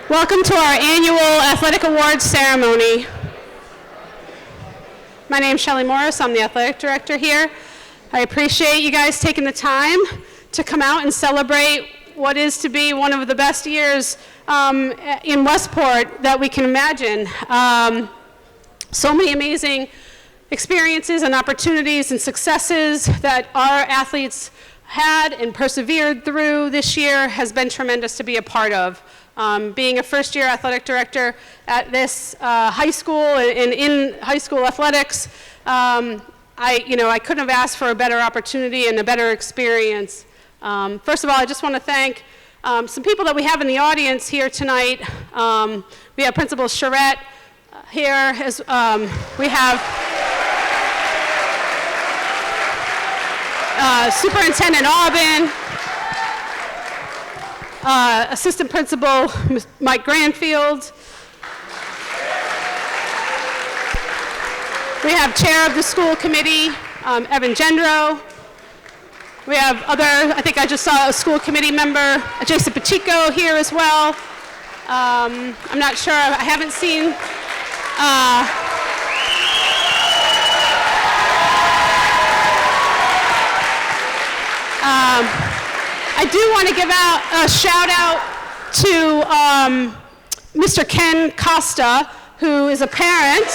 Welcome to our annual Athletic Awards ceremony. My name is Shelly Morris. I'm the athletic director here. I appreciate you guys taking the time to come out and celebrate what is to be one of the best years in Westport that we can imagine. So many amazing experiences and opportunities and successes that our athletes had and persevered through this year has been tremendous to be a part of. Being a first-year athletic director at this high school and in high school athletics, I couldn't have asked for a better opportunity and a better experience. First of all, I just want to thank some people that we have in the audience here tonight. We have Principal Charette here. We have Superintendent Aubin, Assistant Principal Mike Granfield. We have Chair of the School Committee, Evan Gendro. We have I think I just saw a school committee member, Jason Pacheco here as well. I'm not sure, I haven't seen. I do want to give out a shout out to Mr. Ken Costa, who is a parent.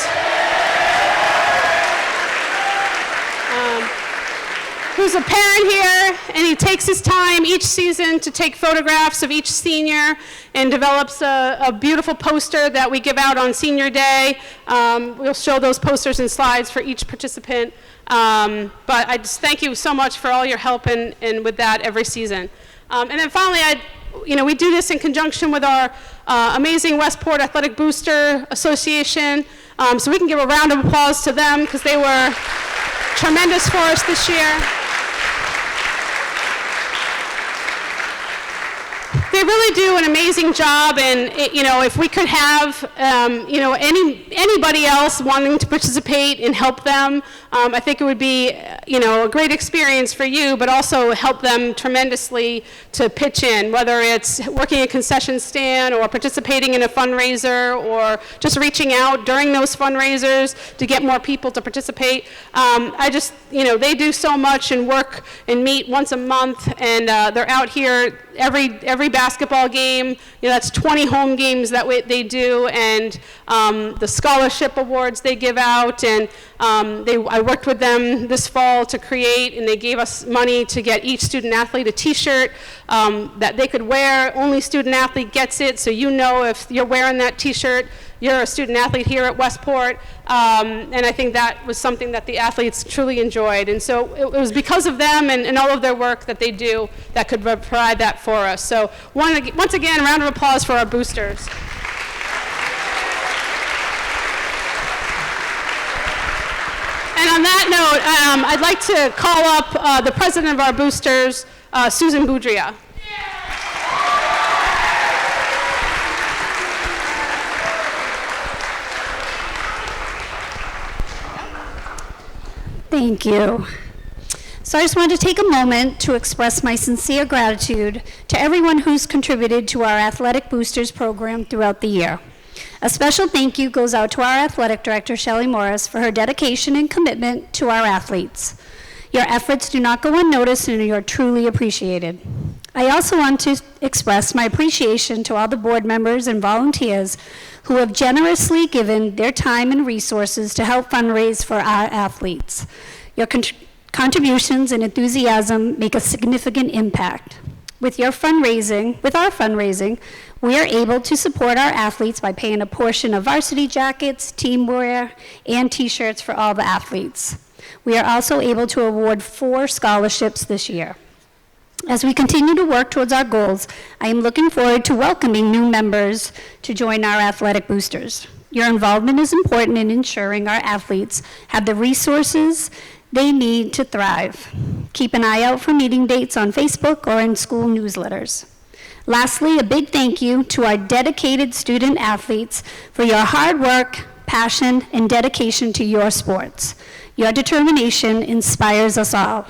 Who's a parent here, and he takes his time each season to take photographs of each senior and develops a beautiful poster that we give out on Senior Day. We'll show those posters and slides for each participant. But I just thank you so much for all your help and with that every season. And then finally, we do this in conjunction with our amazing Westport Athletic Booster Association. So we can give a round of applause to them because they were tremendous for us this year. They really do an amazing job, and if we could have anybody else wanting to participate and help them, I think it would be a great experience for you, but also help them tremendously to pitch in, whether it's working a concession stand or participating in a fundraiser or just reaching out during those fundraisers to get more people to participate. They do so much and work and meet once a month, and they're out here every basketball game. That's 20 home games that they do, and the scholarship awards they give out, and I worked with them this fall to create, and they gave us money to get each student athlete a t-shirt that they could wear. Only student athlete gets it, so if you're wearing that t-shirt, you're a student athlete here at Westport, and I think that was something that the athletes truly enjoyed. And so it was because of them and all of their work that they do that could provide that for us. So once again, a round of applause for our boosters. And on that note, I'd like to call up the president of our boosters, Susan Boudria. Thank you. So I just wanted to take a moment to express my sincere gratitude to everyone who's contributed to our Athletic Boosters program throughout the year. A special thank you goes out to our athletic director, Shelly Morris, for her dedication and commitment to our athletes. Your efforts do not go unnoticed, and you're truly appreciated. I also want to express my appreciation to all the board members and volunteers who have generously given their time and resources to help fundraise for our athletes. Your contributions and enthusiasm make a significant impact. With our fundraising, we are able to support our athletes by paying a portion of varsity jackets, team wear, and t-shirts for all the athletes. We are also able to award 4 scholarships this year. As we continue to work towards our goals, I am looking forward to welcoming new members to join our athletic boosters. Your involvement is important in ensuring our athletes have the resources they need to thrive. Keep an eye out for meeting dates on Facebook or in school newsletters. Lastly, a big thank you to our dedicated student athletes for your hard work, passion, and dedication to your sports. Your determination inspires us all.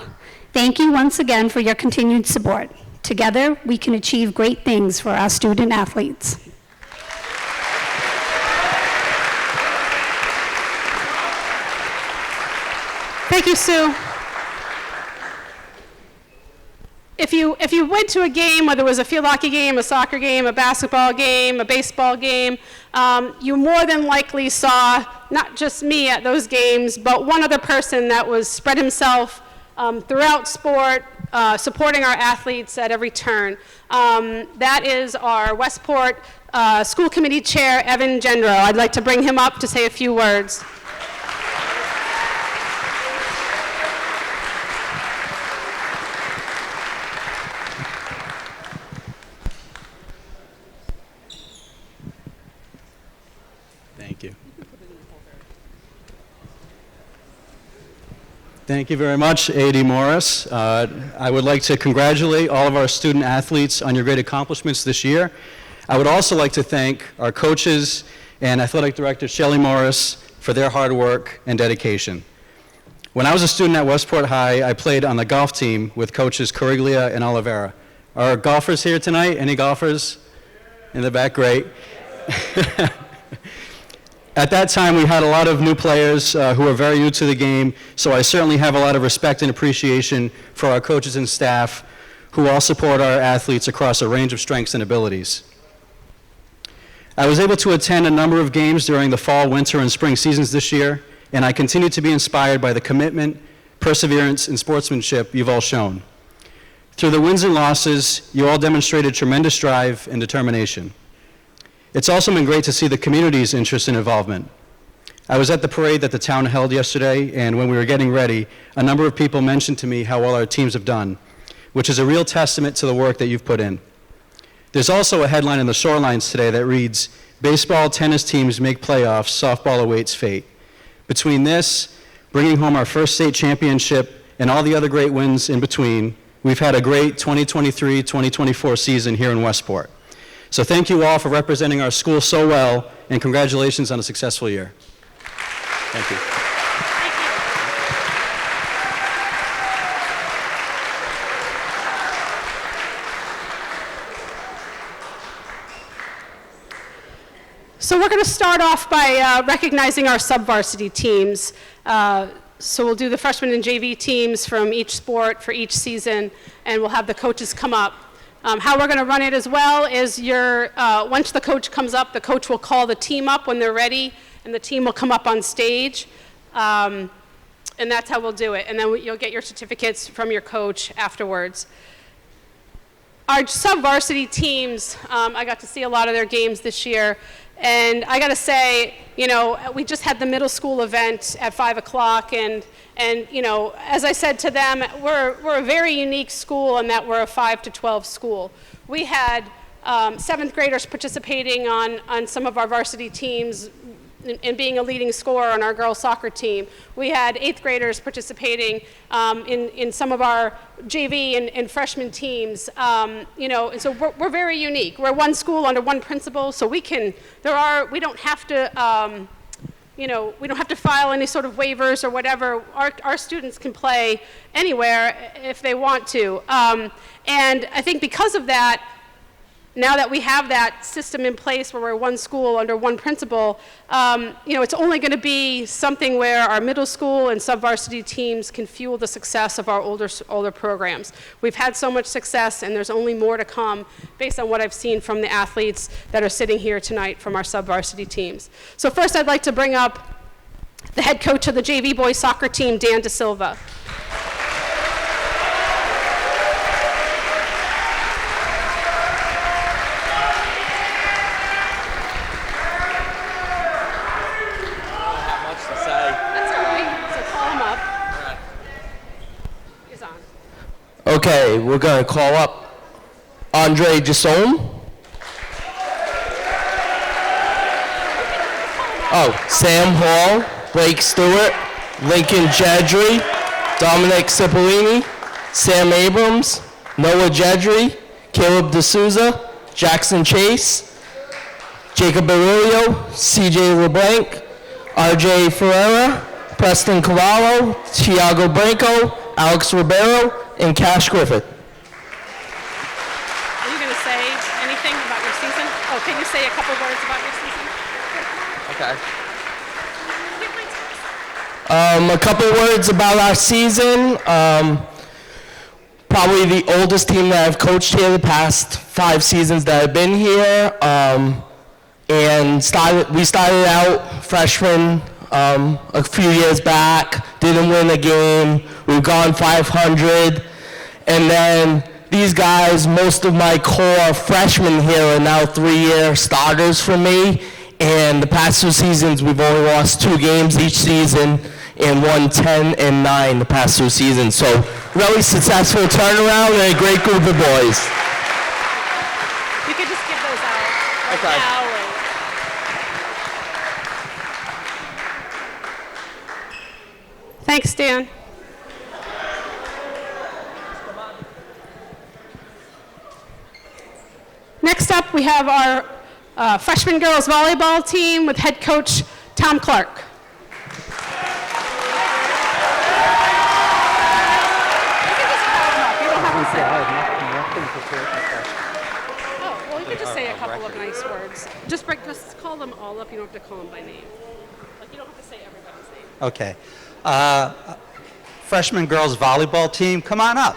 Thank you once again for your continued support. Together, we can achieve great things for our student athletes. Thank you, Sue. If you went to a game, whether it was a field hockey game, a soccer game, a basketball game, a baseball game, you more than likely saw not just me at those games, but one other person that was spread himself throughout sport, supporting our athletes at every turn. That is our Westport School Committee Chair, Evan Gendro. I'd like to bring him up to say a few words. Thank you. Thank you very much, A.D. Morris. I would like to congratulate all of our student athletes on your great accomplishments this year. I would also like to thank our coaches and athletic director Shelley Morris for their hard work and dedication. When I was a student at Westport High, I played on the golf team with coaches Coriglia and Oliveira. Are golfers here tonight? Any golfers in the back? Great. At that time, we had a lot of new players who were very new to the game, so I certainly have a lot of respect and appreciation for our coaches and staff who all support our athletes across a range of strengths and abilities. I was able to attend a number of games during the fall, winter, and spring seasons this year, and I continue to be inspired by the commitment, perseverance, and sportsmanship you've all shown. Through the wins and losses, you all demonstrated tremendous drive and determination. It's also been great to see the community's interest and involvement. I was at the parade that the town held yesterday, and when we were getting ready, a number of people mentioned to me how well our teams have done, which is a real testament to the work that you've put in. There's also a headline in the Shorelines today that reads, "Baseball, tennis teams make playoffs, softball awaits fate." Between this, bringing home our first state championship, and all the other great wins in between, we've had a great 2023-2024 season here in Westport. So thank you all for representing our school so well, and congratulations on a successful year. Thank you. So we're going to start off by recognizing our sub-varsity teams. So we'll do the freshman and JV teams from each sport for each season, and we'll have the coaches come up. How we're going to run it as well is once the coach comes up, the coach will call the team up when they're ready, and the team will come up on stage. And that's how we'll do it. And then you'll get your certificates from your coach afterwards. Our sub-varsity teams, I got to see a lot of their games this year. And I got to say, we just had the middle school event at 5 o'clock, and as I said to them, we're a very unique school in that we're a 5 to 12 school. We had 7th graders participating on some of our varsity teams and being a leading scorer on our girls soccer team. We had 8th graders participating in some of our JV and freshman teams. And so we're very unique. We're one school under one principal, so we don't have to, we don't have to file any sort of waivers or whatever. Our students can play anywhere if they want to. And I think because of that, now that we have that system in place where we're one school under one principal, it's only going to be something where our middle school and sub-varsity teams can fuel the success of our older programs. We've had so much success, and there's only more to come based on what I've seen from the athletes that are sitting here tonight from our sub-varsity teams. So first, I'd like to bring up the head coach of the JV boys soccer team, Dan DeSilva. Okay, we're going to call up Andre Gisome. Oh, Sam Hall, Blake Stewart, Lincoln Jedry, Dominic Cipollini, Sam Abrams, Noah Jedry, Caleb D'Souza, Jackson Chase, Jacob Aurelio, CJ LeBlanc, RJ Ferreira, Preston Cavallo, Tiago Branco, Alex Ribeiro, and Cash Griffith. Are you going to say anything about your season? Oh, can you say a couple words about your season? Okay. A couple words about our season. Probably the oldest team that I've coached here the past 5 seasons that I've been here. And we started out freshmen a few years back, didn't win a game. We've gone 500. And then these guys, most of my core freshmen here are now 3-year starters for me. And the past 2 seasons, we've only lost 2 games each season and won 10 and 9 the past 2 seasons. So really successful turnaround and a great group of boys. You could just give those out right Okay. now. Thanks, Dan. Next up, we have our freshman girls volleyball team with head coach Tom Clark. Oh, well, you could just say a couple of nice words. Just call them all up. You don't have to call them by name. Like, you don't have to say everybody's name. Okay. Freshman girls volleyball team, come on up.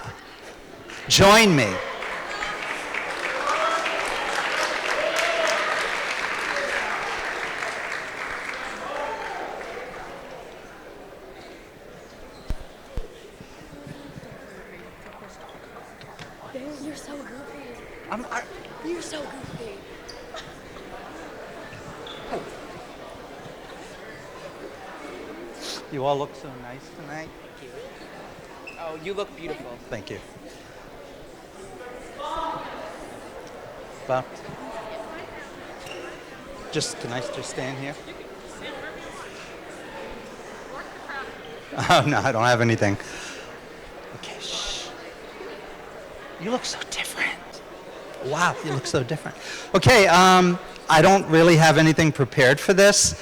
Join me. You're so goofy. You're so goofy. You all look so nice tonight. Oh, you look beautiful. Thank you. Well, can I just stand here? Oh, no, I don't have anything. Okay, shh. You look so different. Wow, you look so different. Okay, I don't really have anything prepared for this.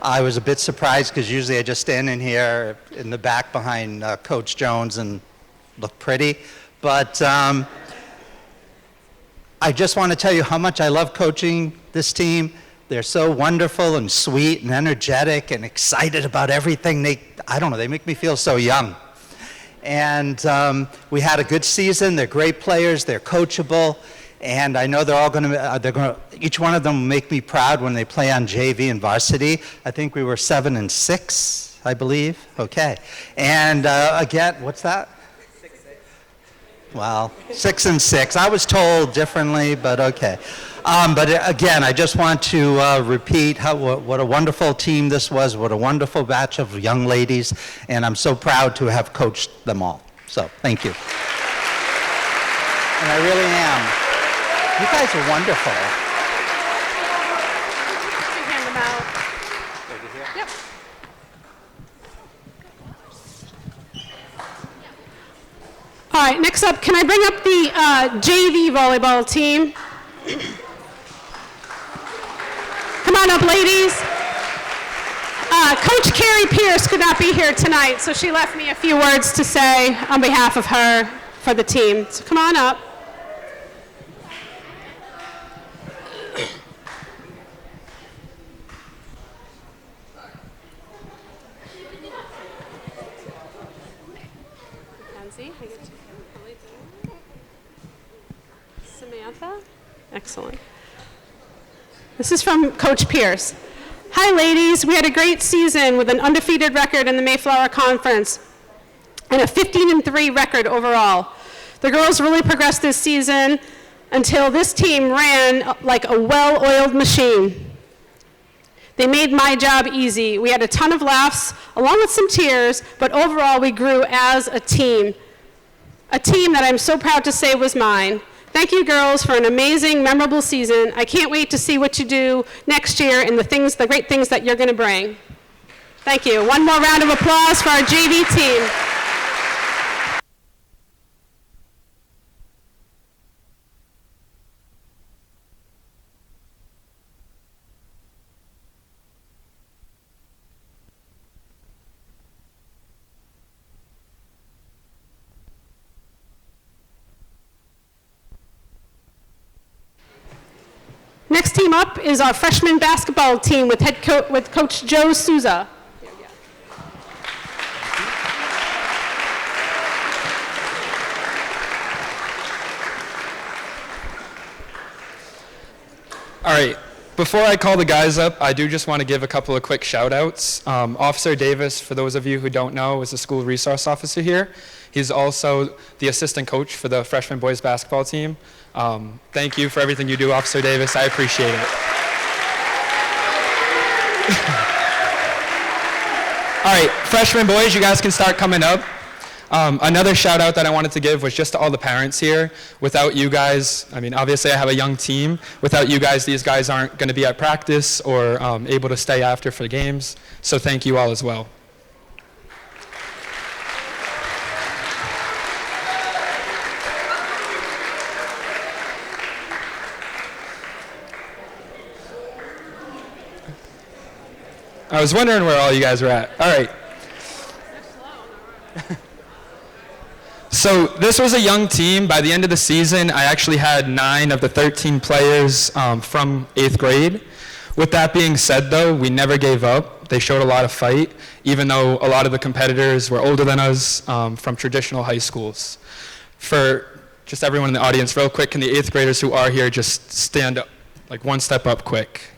I was a bit surprised because usually I just stand in here in the back behind Coach Jones and look pretty. But I just want to tell you how much I love coaching this team. They're so wonderful and sweet and energetic and excited about everything. I don't know, they make me feel so young. And we had a good season. They're great players. They're coachable. And I know they're all going to, each one of them will make me proud when they play on JV and varsity. I think we were 7-6, I believe. Okay. And again, what's that? 6-6. Well, 6-6. I was told differently, but okay. But again, I just want to repeat what a wonderful team this was, what a wonderful batch of young ladies, and I'm so proud to have coached them all. So, thank you. And I really am. You guys are wonderful. You hand them out. Yep. All right, next up, can I bring up the JV volleyball team? Come on up, ladies. Coach Carrie Pierce could not be here tonight, so she left me a few words to say on behalf of her for the team. So come on up. Mackenzie, I get to Samantha? Excellent. This is from Coach Pierce. Hi, ladies. We had a great season with an undefeated record in the Mayflower Conference and a 15-3 record overall. The girls really progressed this season until this team ran like a well-oiled machine. They made my job easy. We had a ton of laughs, along with some tears, but overall we grew as a team that I'm so proud to say was mine. Thank you, girls, for an amazing, memorable season. I can't wait to see what you do next year and the great things that you're going to bring. Thank you. One more round of applause for our JV team. Next team up is our freshman basketball team with Coach Joe Souza. All right. Before I call the guys up, I do just want to give a couple of quick shout outs. Officer Davis, for those of you who don't know, is the school resource officer here. He's also the assistant coach for the freshman boys basketball team. Thank you for everything you do, Officer Davis. I appreciate it. All right, freshman boys, you guys can start coming up. Another shout out that I wanted to give was just to all the parents here. Without you guys, I mean, obviously I have a young team. Without you guys, these guys aren't going to be at practice or able to stay after for the games. So thank you all as well. I was wondering where all you guys were at. All right. So this was a young team. By the end of the season, I actually had 9 of the 13 players from 8th grade. With that being said, though, we never gave up. They showed a lot of fight, even though a lot of the competitors were older than us from traditional high schools. For just everyone in the audience, real quick, can the 8th graders who are here just stand up, like one step up quick?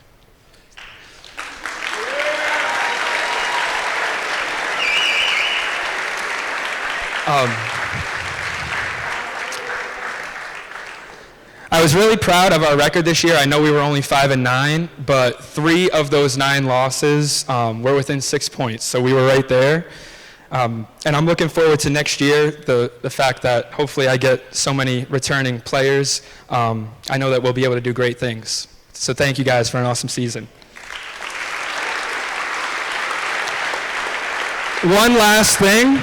I was really proud of our record this year. I know we were only 5-9, but 3 of those 9 losses were within 6 points, so we were right there. And I'm looking forward to next year, the fact that hopefully I get so many returning players. I know that we'll be able to do great things. So thank you guys for an awesome season. One last thing.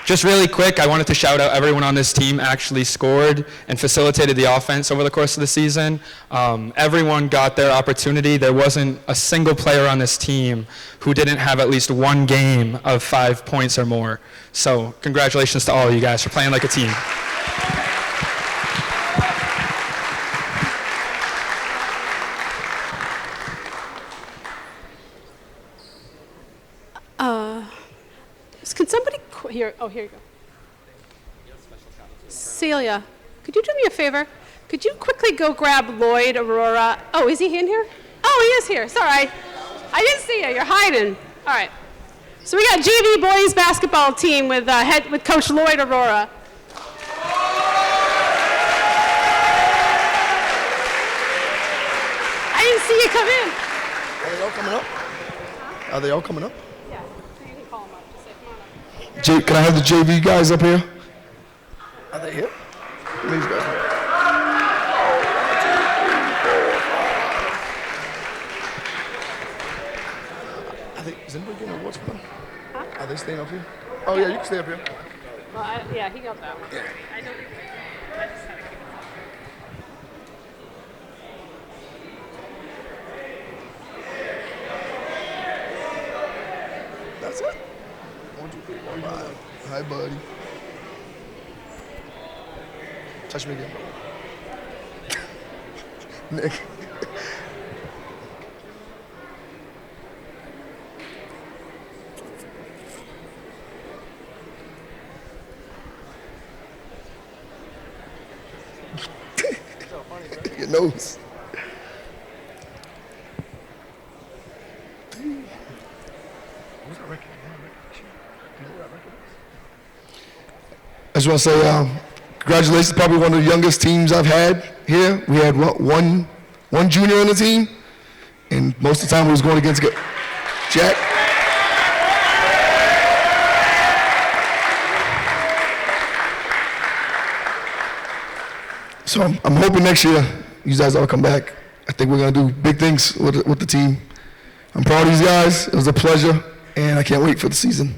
Just really quick, I wanted to shout out everyone on this team actually scored and facilitated the offense over the course of the season. Everyone got their opportunity. There wasn't a single player on this team who didn't have at least one game of 5 points or more. So congratulations to all of you guys for playing like a team. Can somebody here? Oh, here you go. Celia, could you do me a favor? Could you quickly go grab Lloyd Aurora? Oh, is he in here? Oh, he is here. Sorry, I didn't see you. You're hiding. All right. So we got JV boys basketball team with Coach Lloyd Aurora. I didn't see you come in. Are they all coming up? Are they all coming up? Yeah, you can call them up. Just say, come on up. Can I have the JV guys up here? Are they here? These guys. Is anybody getting awards for them? Huh? Are they staying up here? Oh yeah, you can stay up here. Well, yeah, he got that one. Yeah. I know. I just had to keep it. That's it. 1, 2, 3, 4, 5. Hi, buddy. Touch me again, bro. Nick. Your nose. I just want to say congratulations. Probably one of the youngest teams I've had here. We had one junior on the team, and most of the time we was going against Jack. So I'm hoping next year you guys all come back. I think we're going to do big things with the team. I'm proud of these guys. It was a pleasure, and I can't wait for the season.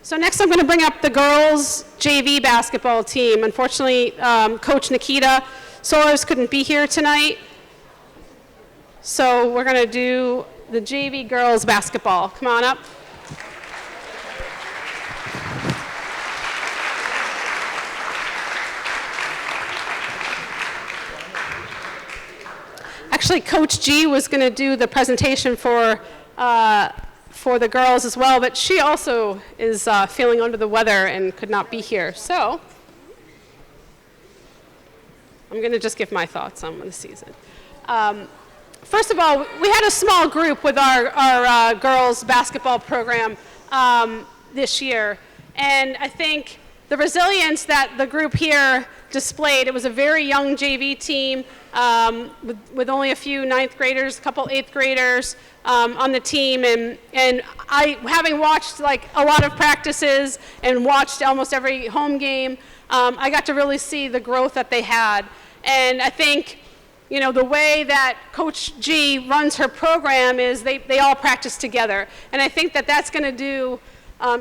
So next I'm going to bring up the girls JV basketball team. Unfortunately, Coach Nikita Soros couldn't be here tonight. So we're going to do the JV girls basketball. Come on up. Actually, Coach G was going to do the presentation for the girls as well, but she also is feeling under the weather and could not be here. So I'm going to just give my thoughts on the season. First of all, we had a small group with our girls basketball program this year, and I think the resilience that the group here displayed, it was a very young JV team with only a few 9th graders, a couple 8th graders on the team, and I, having watched like a lot of practices and watched almost every home game, I got to really see the growth that they had. And I think, you know, the way that Coach G runs her program is they all practice together. And I think that that's going to do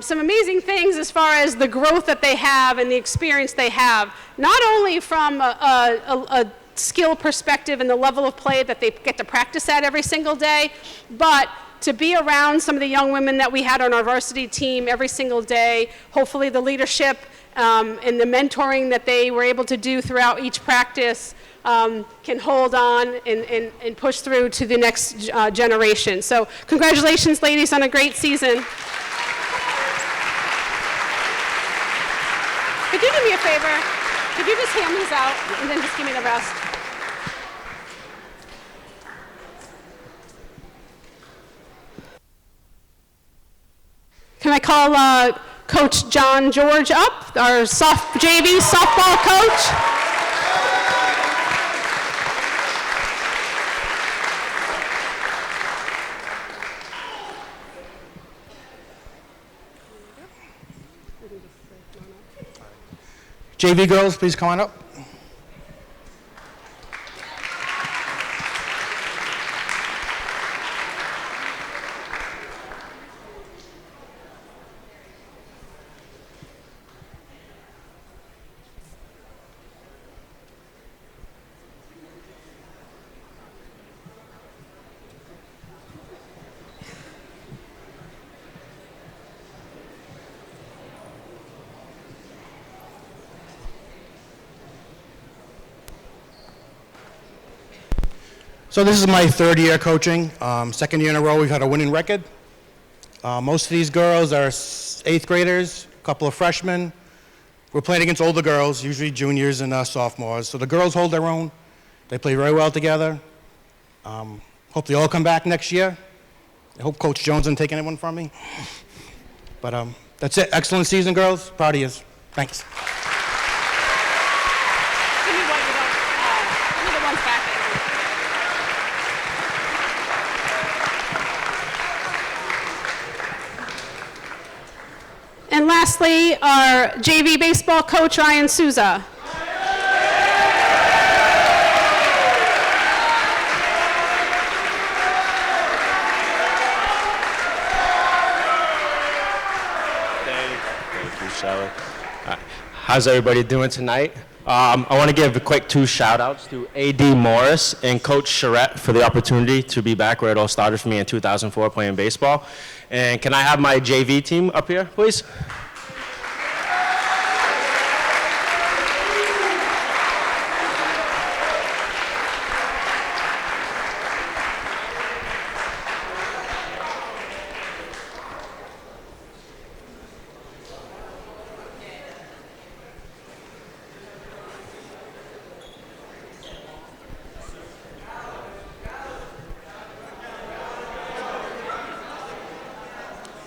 some amazing things as far as the growth that they have and the experience they have, not only from a skill perspective and the level of play that they get to practice at every single day, but to be around some of the young women that we had on our varsity team every single day, hopefully the leadership and the mentoring that they were able to do throughout each practice can hold on and push through to the next generation. So congratulations, ladies, on a great season. Could you do me a favor? Could you just hand these out and then just give me the rest? Can I call Coach John George up, our JV softball coach? JV girls, please come on up. So this is my 3rd year coaching. 2nd year in a row we've had a winning record. Most of these girls are 8th graders, a couple of freshmen. We're playing against older girls, usually juniors and sophomores. So the girls hold their own. They play very well together. Hope they all come back next year. I hope Coach Jones isn't taking anyone from me. But that's it. Excellent season, girls. Proud of you. Thanks. Give me what you don't. Give me the ones back there. And lastly, our JV baseball coach, Ryan Souza. Thank you, Shelly. How's everybody doing tonight? I want to give a quick 2 shout-outs to A.D. Morris and Coach Charette for the opportunity to be back where it all started for me in 2004 playing baseball. And can I have my JV team up here, please?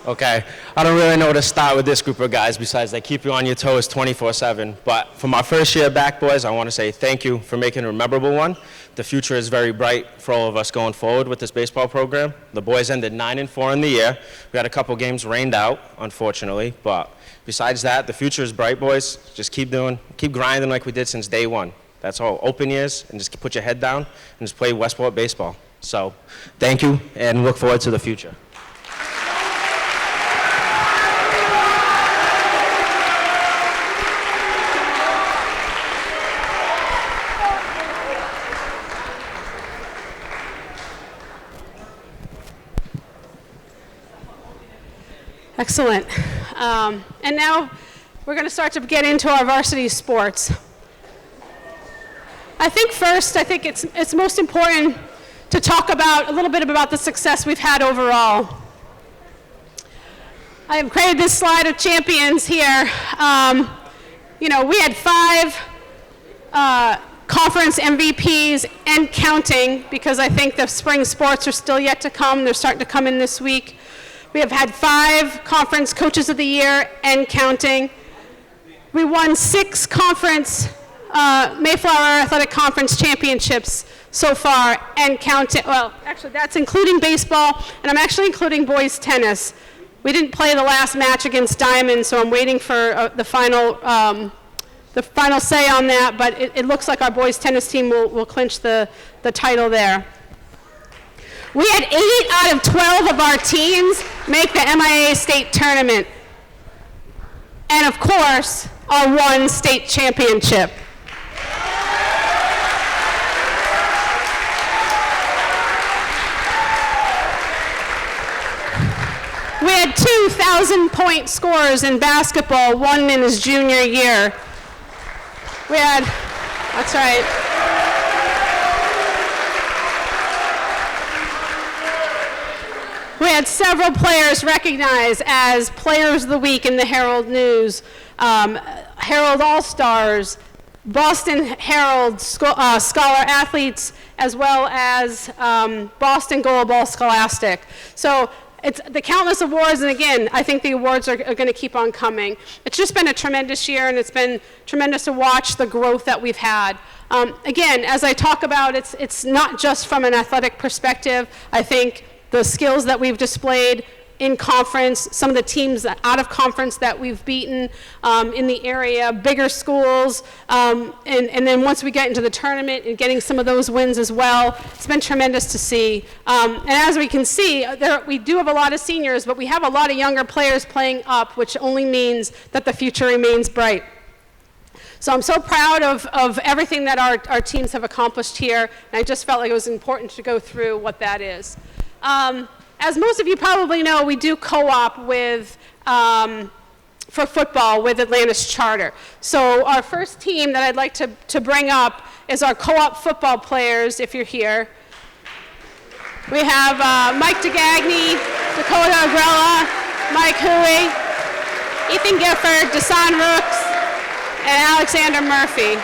Okay, I don't really know where to start with this group of guys besides they keep you on your toes 24/7. But for my first year back, boys, I want to say thank you for making it a memorable one. The future is very bright for all of us going forward with this baseball program. The boys ended 9-4 in the year. We had a couple games rained out, unfortunately, but besides that, the future is bright, boys. Just keep grinding like we did since day one. That's all. Open ears and just put your head down and just play Westport baseball. So, thank you and look forward to the future. Excellent. And now we're going to start to get into our varsity sports. I think first, it's most important to talk about a little bit about the success we've had overall. I have created this slide of champions here. You know, we had 5 conference MVPs and counting, because I think the spring sports are still yet to come. They're starting to come in this week. We have had 5 conference coaches of the year and counting. We won 6 conference Mayflower Athletic Conference championships so far and counting. Well, actually, that's including baseball, and I'm actually including boys tennis. We didn't play the last match against Diamond, so I'm waiting for the final say on that, but it looks like our boys tennis team will clinch the title there. We had 8 out of 12 of our teams make the MIAA state tournament. And of course, our 1 state championship. We had 2,000-point scorers in basketball, 1 in his junior year. We had, that's right. We had several players recognized as Players of the Week in the Herald News, Herald All-Stars, Boston Herald Scholar Athletes, as well as Boston Goalball Scholastic. So it's the countless awards, and again, I think the awards are going to keep on coming. It's just been a tremendous year, and it's been tremendous to watch the growth that we've had. Again, as I talk about, it's not just from an athletic perspective. I think the skills that we've displayed in conference, some of the teams out of conference that we've beaten in the area, bigger schools, and then once we get into the tournament and getting some of those wins as well, it's been tremendous to see. And as we can see, we do have a lot of seniors, but we have a lot of younger players playing up, which only means that the future remains bright. So I'm so proud of everything that our teams have accomplished here, and I just felt like it was important to go through what that is. As most of you probably know, we do co-op with, for football with Atlantis Charter. So our first team that I'd like to bring up is our co-op football players, if you're here. We have Mike DeGagny, Dakota Agrella, Mike Huey, Ethan Gifford, Desan Rooks, and Alexander Murphy.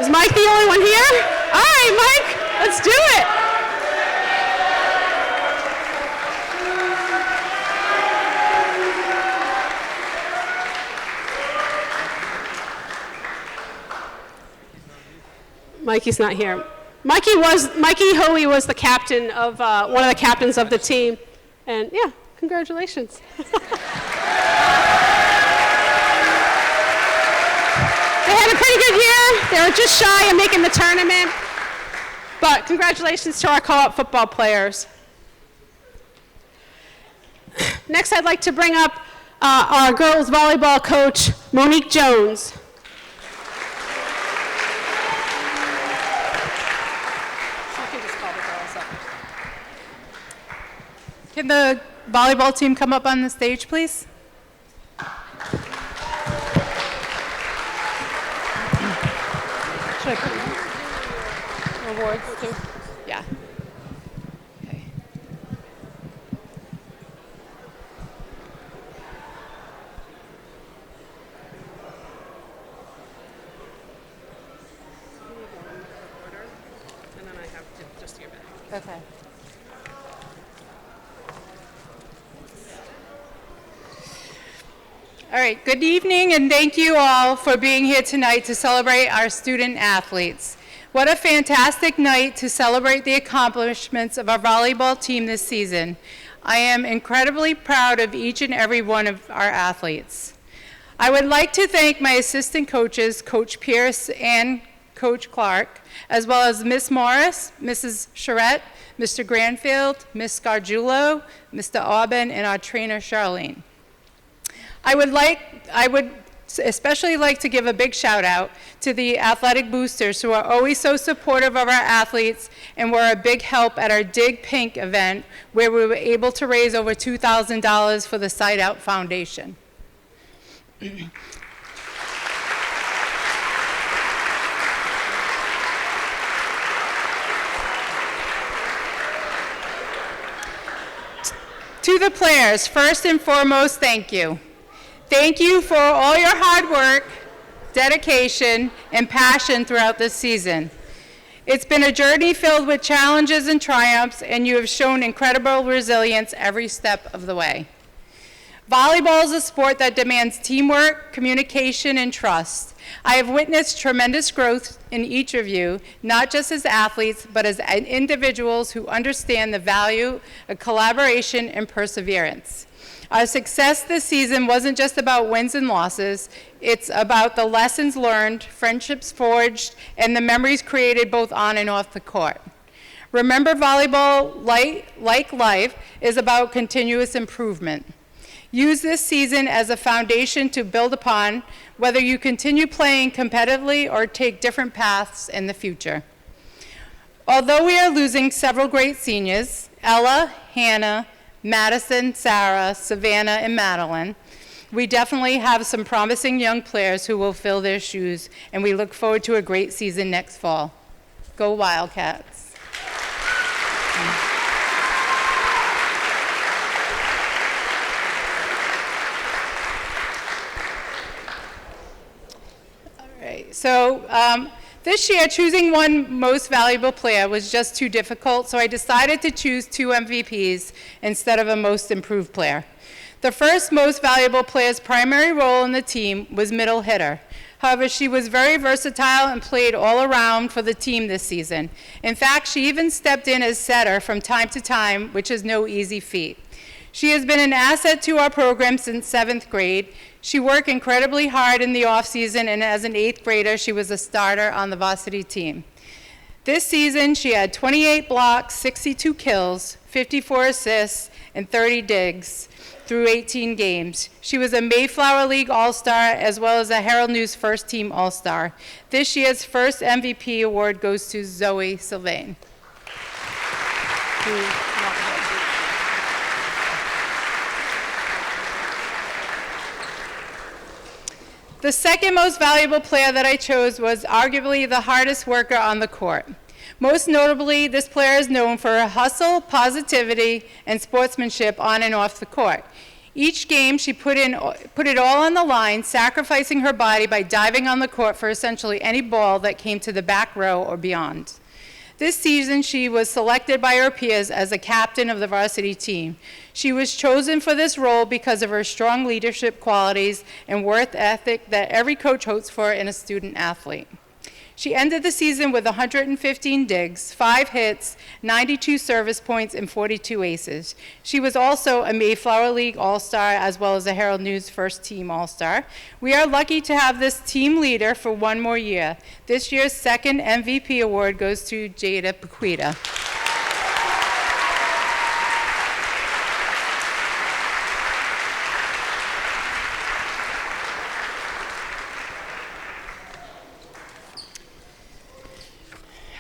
Is Mike the only one here? All right, Mike, let's do it. Mikey's not here. Mikey Hoey was the captain of, one of the captains of the team. And yeah, congratulations. They had a pretty good year. They were just shy of making the tournament. But congratulations to our co-op football players. Next, I'd like to bring up our girls volleyball coach, Monique Jones. Can the volleyball team come up on the stage, please? Should I put awards too? Yeah. Okay. And then I have to just your back. Okay. All right, good evening, and thank you all for being here tonight to celebrate our student athletes. What a fantastic night to celebrate the accomplishments of our volleyball team this season. I am incredibly proud of each and every one of our athletes. I would like to thank my assistant coaches, Coach Pierce and Coach Clark, as well as Miss Morris, Mrs. Charette, Mr. Granfield, Miss Scargiulo, Mr. Aubin, and our trainer, Charlene. I would especially like to give a big shout out to the athletic boosters who are always so supportive of our athletes and were a big help at our Dig Pink event where we were able to raise over $2,000 for the Side Out Foundation. To the players, first and foremost, thank you. Thank you for all your hard work, dedication, and passion throughout this season. It's been a journey filled with challenges and triumphs, and you have shown incredible resilience every step of the way. Volleyball is a sport that demands teamwork, communication, and trust. I have witnessed tremendous growth in each of you, not just as athletes, but as individuals who understand the value of collaboration and perseverance. Our success this season wasn't just about wins and losses. It's about the lessons learned, friendships forged, and the memories created both on and off the court. Remember, volleyball, like life, is about continuous improvement. Use this season as a foundation to build upon, whether you continue playing competitively or take different paths in the future. Although we are losing several great seniors, Ella, Hannah, Madison, Sarah, Savannah, and Madeline, we definitely have some promising young players who will fill their shoes, and we look forward to a great season next fall. Go Wildcats. All right, so this year, choosing one most valuable player was just too difficult, so I decided to choose 2 MVPs instead of a most improved player. The first most valuable player's primary role in the team was middle hitter. However, she was very versatile and played all around for the team this season. In fact, she even stepped in as setter from time to time, which is no easy feat. She has been an asset to our program since 7th grade. She worked incredibly hard in the off-season, and as an 8th grader, she was a starter on the varsity team. This season, she had 28 blocks, 62 kills, 54 assists, and 30 digs through 18 games. She was a Mayflower League All-Star as well as a Herald News First Team All-Star. This year's first MVP award goes to Zoe Sylvain. The second most valuable player that I chose was arguably the hardest worker on the court. Most notably, this player is known for her hustle, positivity, and sportsmanship on and off the court. Each game, she put it all on the line, sacrificing her body by diving on the court for essentially any ball that came to the back row or beyond. This season, she was selected by her peers as a captain of the varsity team. She was chosen for this role because of her strong leadership qualities and work ethic that every coach hopes for in a student athlete. She ended the season with 115 digs, 5 hits, 92 service points, and 42 aces. She was also a Mayflower League All-Star as well as a Herald News First Team All-Star. We are lucky to have this team leader for one more year. This year's second MVP award goes to Jada Paquita.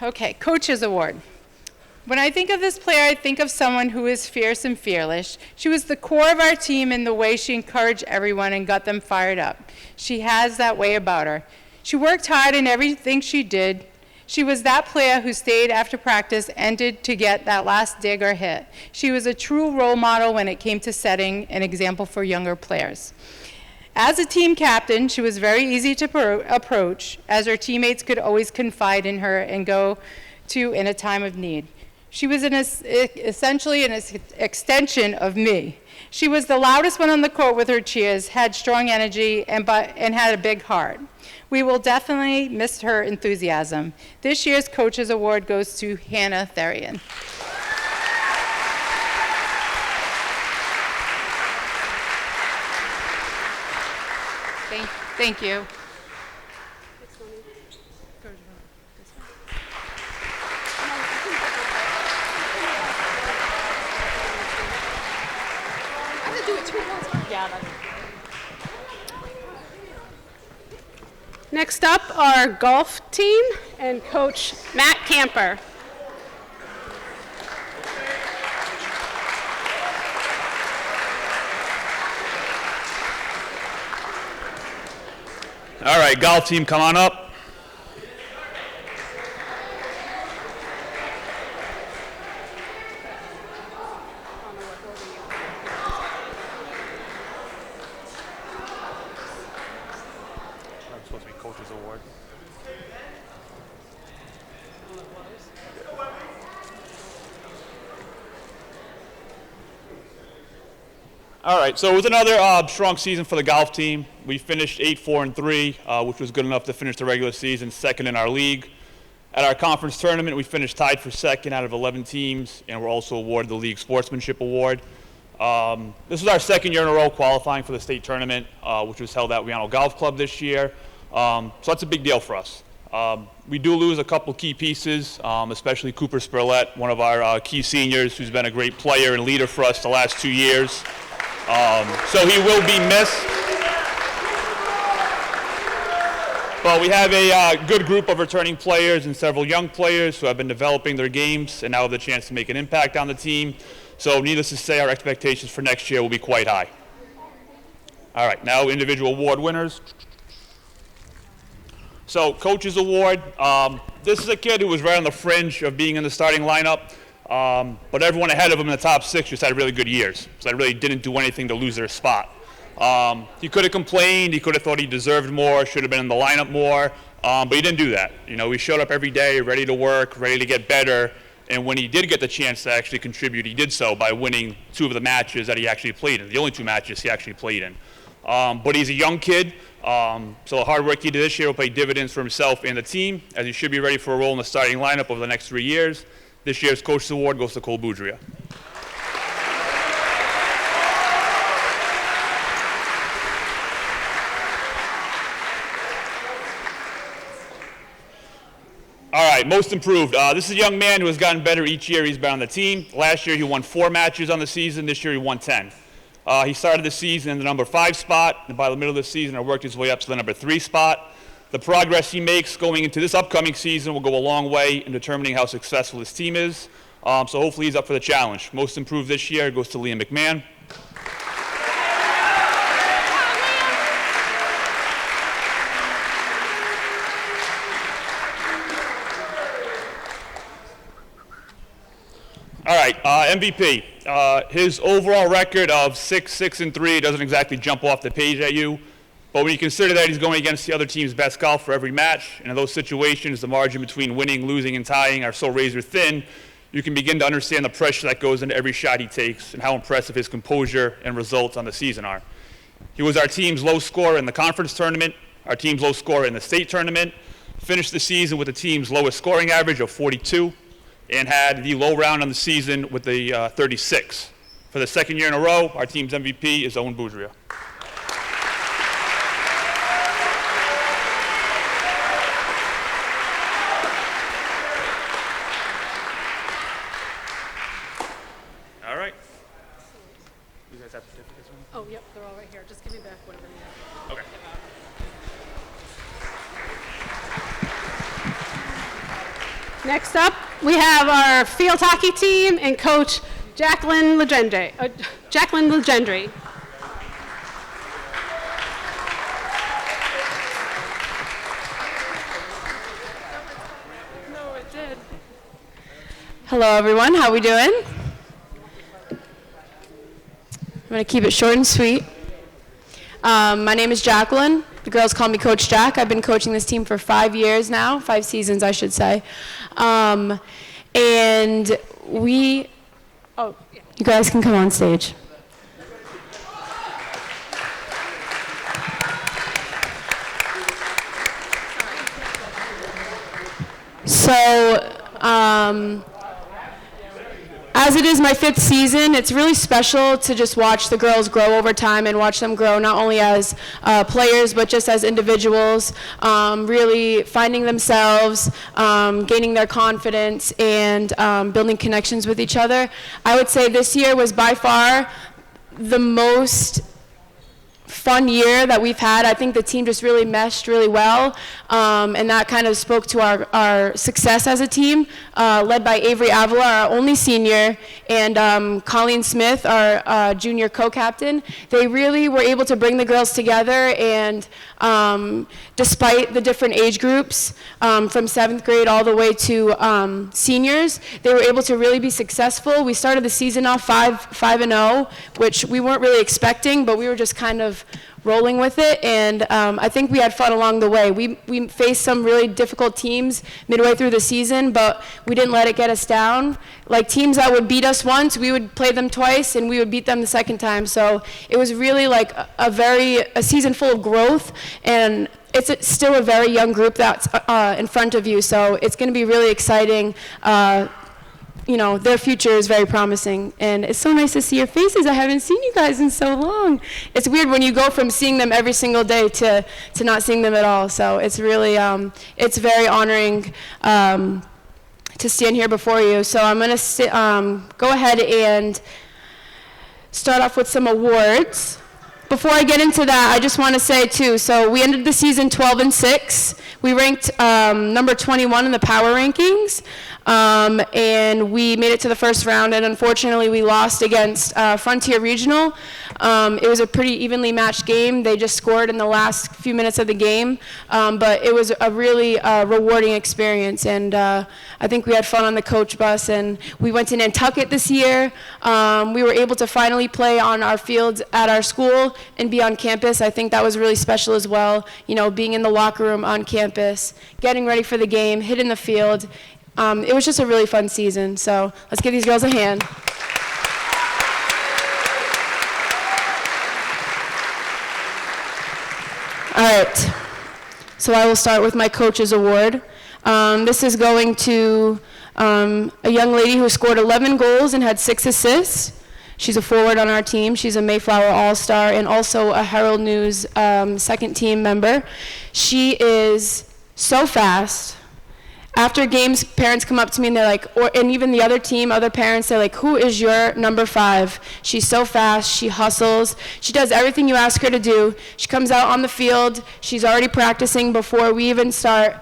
Okay, Coach's Award. When I think of this player, I think of someone who is fierce and fearless. She was the core of our team in the way she encouraged everyone and got them fired up. She has that way about her. She worked hard in everything she did. She was that player who stayed after practice, ended to get that last dig or hit. She was a true role model when it came to setting an example for younger players. As a team captain, she was very easy to approach, as her teammates could always confide in her and go to in a time of need. She was essentially an extension of me. She was the loudest one on the court with her cheers, had strong energy, and had a big heart. We will definitely miss her enthusiasm. This year's Coach's Award goes to Hannah Therian. Thank you. Next up, our golf team and Coach Matt Camper. All right, golf team, come on up. It's supposed to be Coach's Award. All right, so it was another strong season for the golf team. We finished 8-4-3, which was good enough to finish the regular season second in our league. At our conference tournament, we finished tied for second out of 11 teams, and we're also awarded the League Sportsmanship Award. This was our second year in a row qualifying for the state tournament, which was held at Weano Golf Club this year. So that's a big deal for us. We do lose a couple key pieces, especially Cooper Spurlett, one of our key seniors who's been a great player and leader for us the last 2 years. So he will be missed. But we have a good group of returning players and several young players who have been developing their games and now have the chance to make an impact on the team. So needless to say, our expectations for next year will be quite high. All right, now individual award winners. So Coach's Award, this is a kid who was right on the fringe of being in the starting lineup. But everyone ahead of him in the top 6 just had really good years. So they really didn't do anything to lose their spot. He could have complained, he could have thought he deserved more, should have been in the lineup more, but he didn't do that. You know, he showed up every day ready to work, ready to get better, and when he did get the chance to actually contribute, he did so by winning 2 of the matches that he actually played in, the only 2 matches he actually played in. But he's a young kid, so the hard work he did this year will pay dividends for himself and the team, as he should be ready for a role in the starting lineup over the next 3 years. This year's Coach's Award goes to Cole Boudria. All right, most improved. This is a young man who has gotten better each year he's been on the team. Last year he won 4 matches on the season. This year he won 10. He started the season in the number 5 spot, and by the middle of the season worked his way up to the number 3 spot. The progress he makes going into this upcoming season will go a long way in determining how successful his team is. So hopefully he's up for the challenge. Most improved this year goes to Liam McMahon. All right, MVP. His overall record of 6-6-3 doesn't exactly jump off the page at you. But when you consider that he's going against the other team's best golf for every match, and in those situations the margin between winning, losing, and tying are so razor thin, you can begin to understand the pressure that goes into every shot he takes and how impressive his composure and results on the season are. He was our team's low scorer in the conference tournament, our team's low scorer in the state tournament, finished the season with the team's lowest scoring average of 42, and had the low round on the season with the 36. For the second year in a row, our team's MVP is Owen Boudria. All right. You guys have certificates? Oh, yep, they're all right here. Just give me back whatever you have. Okay. Next up, we have our field hockey team and coach Jacqueline Legendre. No, it did. Hello, everyone. How we doing? I'm going to keep it short and sweet. My name is Jacqueline. The girls call me Coach Jack. I've been coaching this team for 5 years now, 5 seasons, I should say. And we, you guys can come on stage. So, as it is my 5th season, it's really special to just watch the girls grow over time and watch them grow not only as players but just as individuals, really finding themselves, gaining their confidence, and building connections with each other. I would say this year was by far the most fun year that we've had. I think the team just really meshed really well, and that kind of spoke to our success as a team, led by Avery Avila, our only senior, and Colleen Smith, our junior co-captain. They really were able to bring the girls together, and despite the different age groups, from 7th grade all the way to seniors, they were able to really be successful. We started the season off 5-0, which we weren't really expecting, but we were just kind of of rolling with it, and I think we had fun along the way. We faced some really difficult teams midway through the season, but we didn't let it get us down. Like teams that would beat us once, we would play them twice, and we would beat them the second time. So it was really like a season full of growth, and it's still a very young group that's in front of you. So it's going to be really exciting. You know, their future is very promising, and it's so nice to see your faces. I haven't seen you guys in so long. It's weird when you go from seeing them every single day to not seeing them at all. So it's really, it's very honoring to stand here before you. So I'm going to go ahead and start off with some awards. Before I get into that, I just want to say too, so we ended the season 12-6. We ranked number 21 in the power rankings, and we made it to the first round, and unfortunately we lost against Frontier Regional. It was a pretty evenly matched game. They just scored in the last few minutes of the game, but it was a really rewarding experience, and I think we had fun on the coach bus, and we went to Nantucket this year. We were able to finally play on our fields at our school and be on campus. I think that was really special as well, you know, being in the locker room on campus, getting ready for the game, hitting the field. It was just a really fun season, so let's give these girls a hand. All right, so I will start with my coach's award. This is going to a young lady who scored 11 goals and had 6 assists. She's a forward on our team. She's a Mayflower All-Star and also a Herald News second team member. She is so fast. After games, parents come up to me and they're like, and even the other team, other parents, they're like, who is your number 5? She's so fast, she hustles, she does everything you ask her to do. She comes out on the field, she's already practicing before we even start.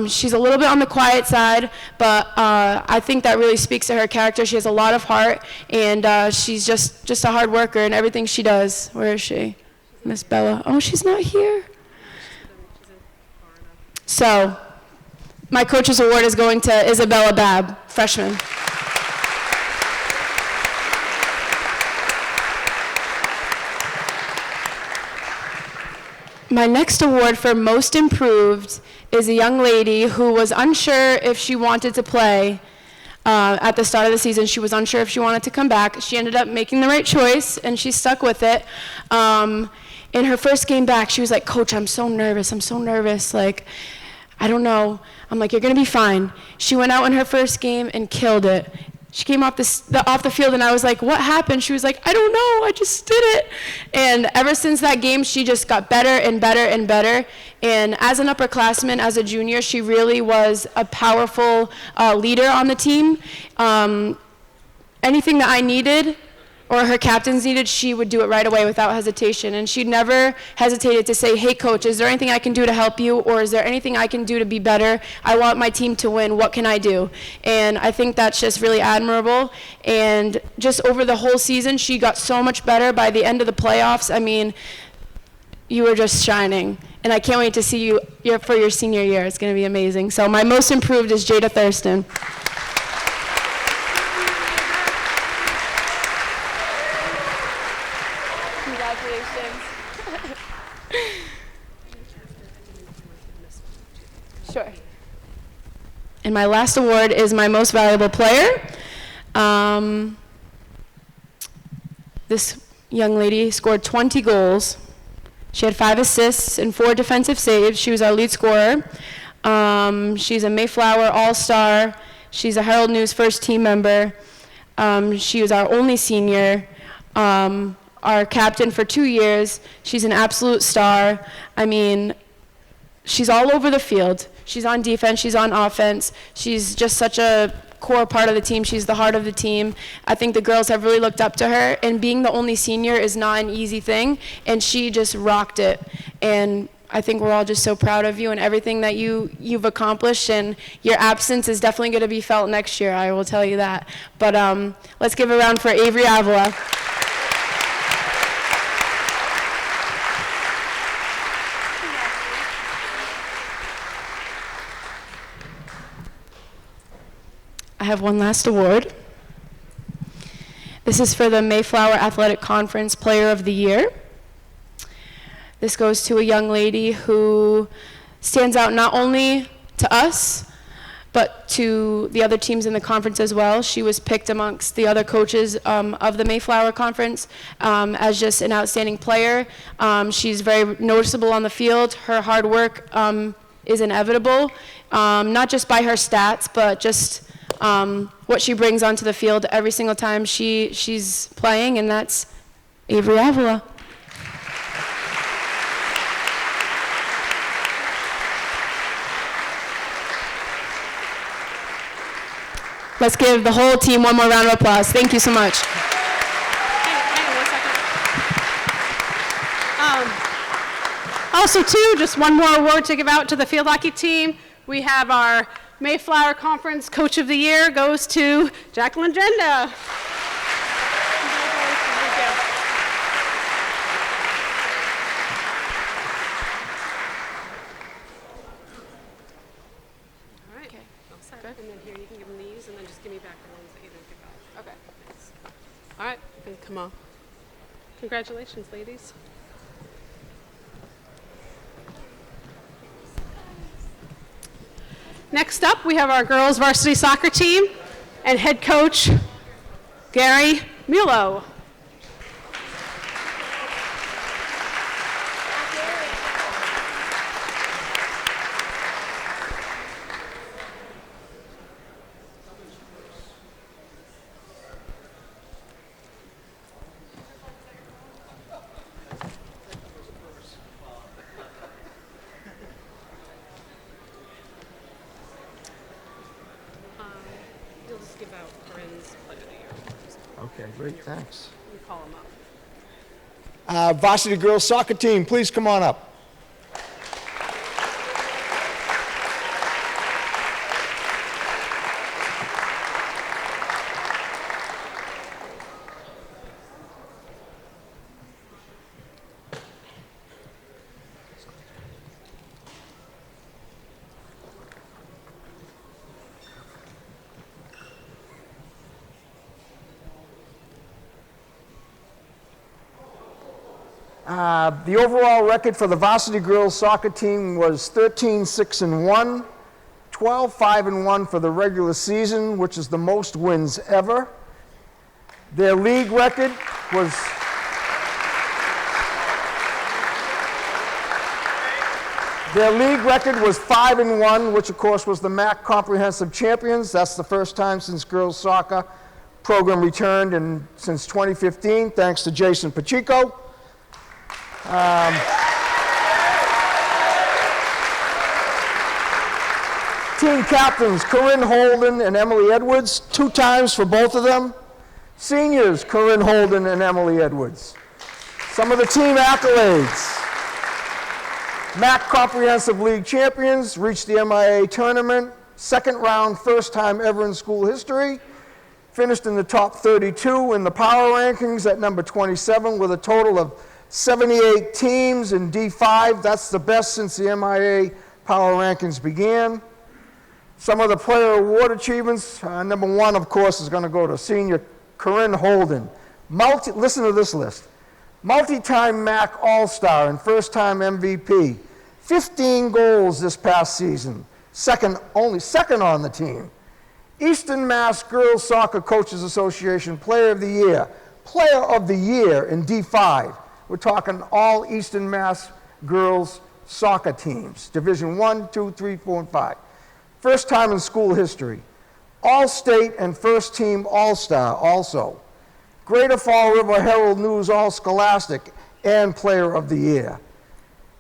She's a little bit on the quiet side, but I think that really speaks to her character. She has a lot of heart, and she's just a hard worker in everything she does. Where is she? Miss Bella. Oh, she's not here. So, my coach's award is going to Isabella Babb, freshman. My next award for most improved is a young lady who was unsure if she wanted to play at the start of the season. She was unsure if she wanted to come back. She ended up making the right choice, and she stuck with it. In her first game back, she was like, Coach, I'm so nervous. Like, I don't know. I'm like, you're going to be fine. She went out in her first game and killed it. She came off the field, and I was like, what happened? She was like, I don't know. I just did it. And ever since that game, she just got better and better and better. And as an upperclassman, as a junior, she really was a powerful leader on the team. Anything that I needed or her captains needed, she would do it right away without hesitation. And she never hesitated to say, hey, coach, is there anything I can do to help you? Or is there anything I can do to be better? I want my team to win. What can I do? And I think that's just really admirable. And just over the whole season, she got so much better. By the end of the playoffs, I mean, you were just shining. And I can't wait to see you for your senior year. It's going to be amazing. So my most improved is Jada Thurston. Sure. And my last award is my most valuable player. This young lady scored 20 goals. She had 5 assists and 4 defensive saves. She was our lead scorer. She's a Mayflower All-Star. She's a Herald News first team member. She was our only senior. Our captain for 2 years. She's an absolute star. I mean, she's all over the field. She's on defense, she's on offense. She's just such a core part of the team. She's the heart of the team. I think the girls have really looked up to her, and being the only senior is not an easy thing, and she just rocked it. And I think we're all just so proud of you and everything that you've accomplished, and your absence is definitely going to be felt next year, I will tell you that. But let's give a round for Avery Avila. I have one last award. This is for the Mayflower Athletic Conference Player of the Year. This goes to a young lady who stands out not only to us, but to the other teams in the conference as well. She was picked amongst the other coaches of the Mayflower Conference as just an outstanding player. She's very noticeable on the field. Her hard work is inevitable, not just by her stats, but just what she brings onto the field every single time she's playing, and that's Avery Avila. Let's give the whole team one more round of applause. Thank you so much. Hang on 1 second. Also, too, just one more award to give out to the field hockey team. We have our Mayflower Conference Coach of the Year goes to Jacqueline Jenda. And then here, you can give them these, and then just give me back the ones that you didn't give out. Okay. Thanks. All right, then come on. Congratulations, ladies. Next up, we have our girls varsity soccer team and head coach, Gary Mulo. You'll just give out Corinne's Player of the Year. Okay, great, thanks. You call them up. Varsity girls soccer team, please come on up. The overall record for the varsity girls soccer team was 13-6-1, 12-5-1 for the regular season, which is the most wins ever. Their league record was 5-1, which of course was the MAC Comprehensive Champions. That's the first time since girls soccer program returned since 2015, thanks to Jason Pacheco. Team captains, Corinne Holden and Emily Edwards, 2 times for both of them. Seniors, Corinne Holden and Emily Edwards. Some of the team accolades. MAC Comprehensive League champions, reached the MIA tournament, 2nd round, first time ever in school history. Finished in the top 32 in the power rankings at number 27 with a total of 78 teams in D5. That's the best since the MIA power rankings began. Some of the player award achievements. Number 1, of course, is going to go to senior Corinne Holden. Listen to this list. Multi-time MAC All-Star and first-time MVP. 15 goals this past season. Second on the team. Eastern Mass Girls Soccer Coaches Association Player of the Year. Player of the Year in D5. We're talking all Eastern Mass girls soccer teams. Division 1, 2, 3, 4, and 5. First time in school history. All-State and first team All-Star also. Greater Fall River Herald News All-Scholastic and Player of the Year.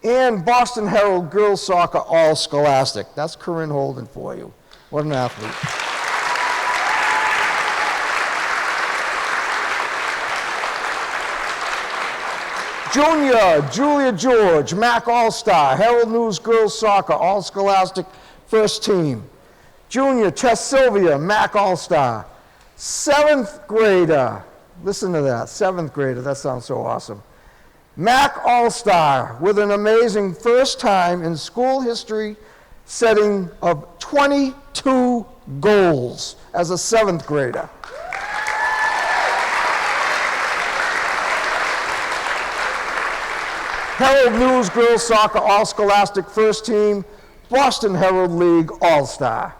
And Boston Herald Girls Soccer All-Scholastic. That's Corinne Holden for you. What an athlete. Junior, Julia George, MAC All-Star, Herald News Girls Soccer, All-Scholastic, first team. Junior, Tess Sylvia, MAC All-Star. 7th grader, listen to that, 7th grader, that sounds so awesome. MAC All-Star with an amazing first time in school history setting of 22 goals as a 7th grader. Herald News Girls Soccer All-Scholastic First Team, Boston Herald League All-Star.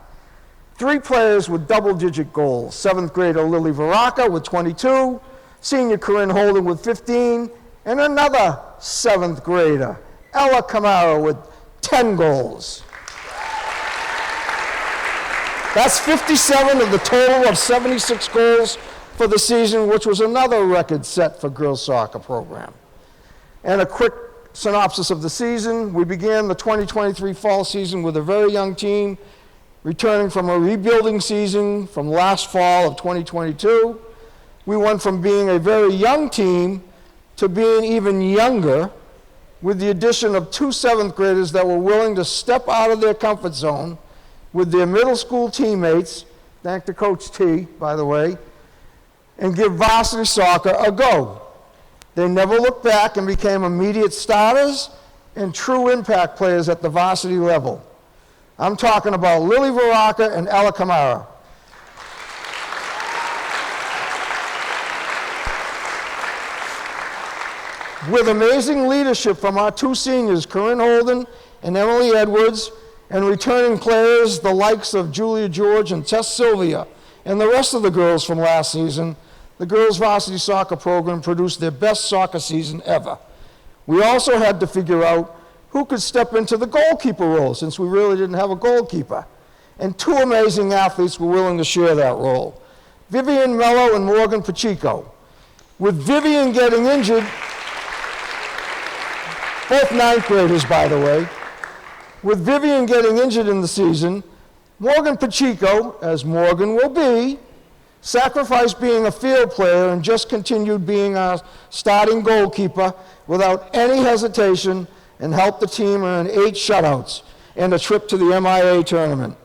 3 players with double-digit goals. 7th grader Lily Varaka with 22, senior Corinne Holden with 15, and another 7th grader, Ella Camara with 10 goals. That's 57 of the total of 76 goals for the season, which was another record set for girls soccer program. And a quick synopsis of the season. We began the 2023 fall season with a very young team, returning from a rebuilding season from last fall of 2022. We went from being a very young team to being even younger, with the addition of 2 7th graders that were willing to step out of their comfort zone with their middle school teammates, thank to Coach T, by the way, and give varsity soccer a go. They never looked back and became immediate starters and true impact players at the varsity level. I'm talking about Lily Varaka and Ella Camara. With amazing leadership from our 2 seniors, Corinne Holden and Emily Edwards, and returning players the likes of Julia George and Tess Sylvia, and the rest of the girls from last season, the girls' varsity soccer program produced their best soccer season ever. We also had to figure out who could step into the goalkeeper role, since we really didn't have a goalkeeper. And 2 amazing athletes were willing to share that role, Vivian Mello and Morgan Pacheco. With Vivian getting injured, both 9th graders, by the way, with Vivian getting injured in the season, Morgan Pacheco, as Morgan will be, sacrificed being a field player and just continued being our starting goalkeeper without any hesitation, and helped the team earn 8 shutouts and a trip to the MIA tournament.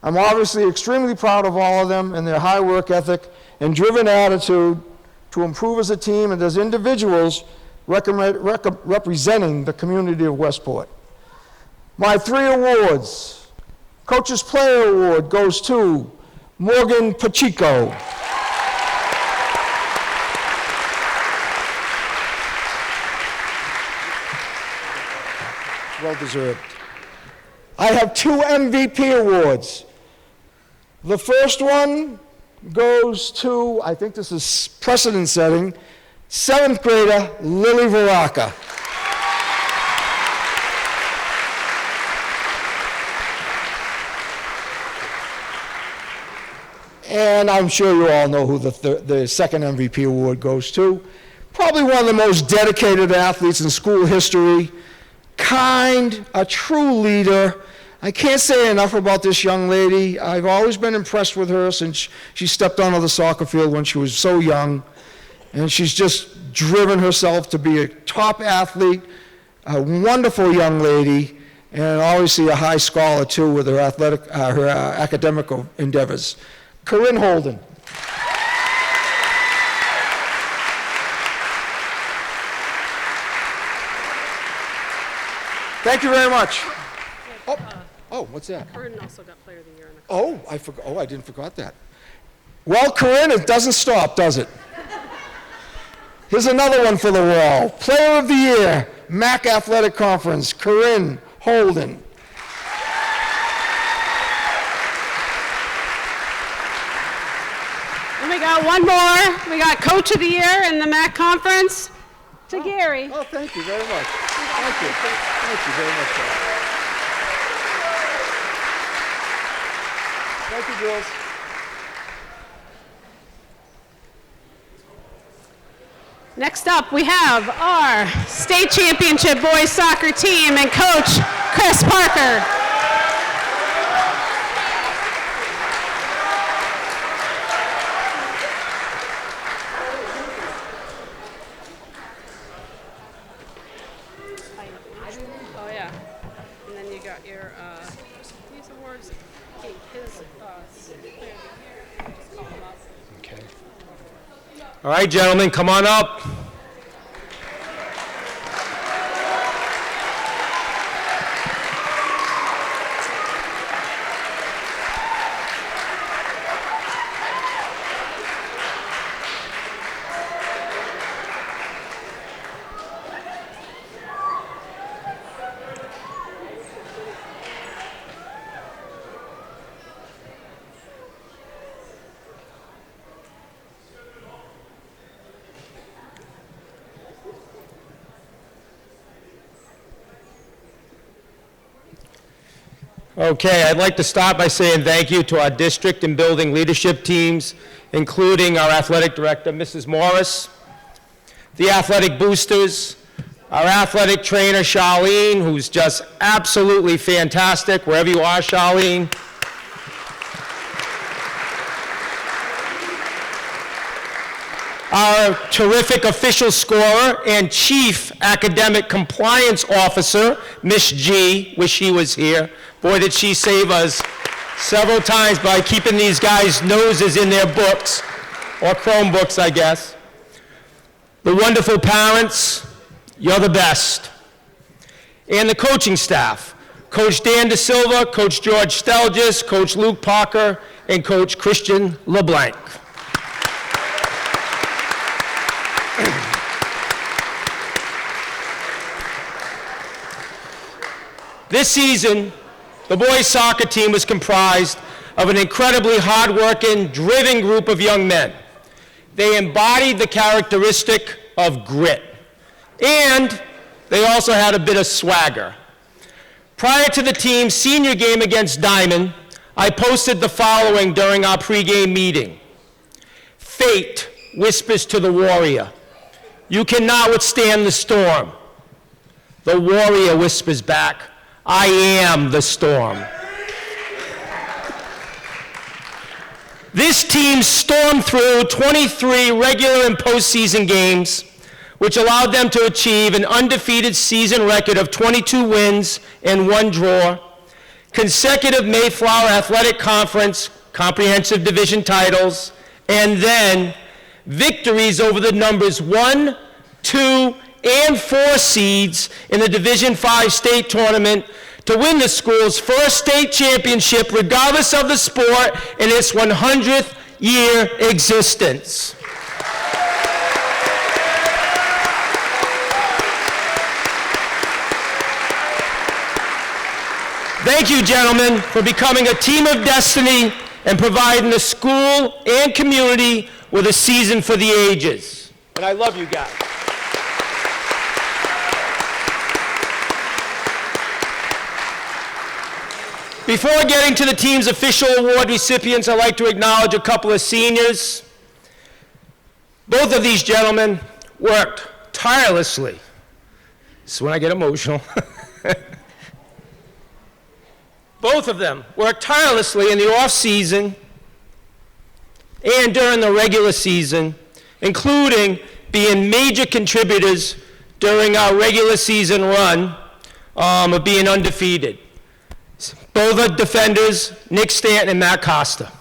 I'm obviously extremely proud of all of them and their high work ethic and driven attitude to improve as a team and as individuals representing the community of Westport. My 3 awards. Coach's Player Award goes to Morgan Pacheco. Well deserved. I have 2 MVP awards. The first one goes to, I think this is precedent setting, 7th grader Lily Varaka. And I'm sure you all know who the second MVP award goes to. Probably one of the most dedicated athletes in school history, kind, a true leader. I can't say enough about this young lady. I've always been impressed with her since she stepped onto the soccer field when she was so young. And she's just driven herself to be a top athlete, a wonderful young lady, and obviously a high scholar too with her academic endeavors. Corinne Holden. Thank you very much. Oh, what's that? Corinne also got Player of the Year. Oh, I didn't forget that. Well, Corinne, it doesn't stop, does it? Here's another one for the wall. Player of the Year, MAC Athletic Conference, Corinne Holden. And we got one more. We got Coach of the Year in the MAC Conference to Gary. Oh, thank you very much. Thank you. Thank you very much. Thank you, girls. Next up, we have our state championship boys soccer team and coach, Chris Parker. Oh, yeah. And then you got your these awards. His just call them up. Okay. All right, gentlemen, come on up. Okay, I'd like to start by saying thank you to our district and building leadership teams, including our athletic director, Mrs. Morris, the athletic boosters, our athletic trainer, Charlene, who's just absolutely fantastic, wherever you are, Charlene. Our terrific official scorer and chief academic compliance officer, Miss G, wish she was here. Boy, did she save us several times by keeping these guys' noses in their books, or Chromebooks, I guess. The wonderful parents, you're the best. And the coaching staff, Coach Dan De Silva, Coach George Stelgis, Coach Luke Parker, and Coach Christian LeBlanc. This season, the boys' soccer team was comprised of an incredibly hard-working, driven group of young men. They embodied the characteristic of grit, and they also had a bit of swagger. Prior to the team's senior game against Diamond, I posted the following during our pregame meeting. Fate whispers to the warrior, "You cannot withstand the storm." The warrior whispers back, "I am the storm." This team stormed through 23 regular and postseason games, which allowed them to achieve an undefeated season record of 22 wins and 1 draw, consecutive Mayflower Athletic Conference comprehensive division titles, and then victories over the numbers 1, 2, and 4 seeds in the Division V state tournament to win the school's first state championship, regardless of the sport, in its 100th year existence. Thank you, gentlemen, for becoming a team of destiny and providing the school and community with a season for the ages. And I love you guys. Before getting to the team's official award recipients, I'd like to acknowledge a couple of seniors. Both of these gentlemen worked tirelessly. This is when I get emotional. Both of them worked tirelessly in the off-season and during the regular season, including being major contributors during our regular season run of being undefeated. Both are defenders, Nick Stanton and Matt Costa.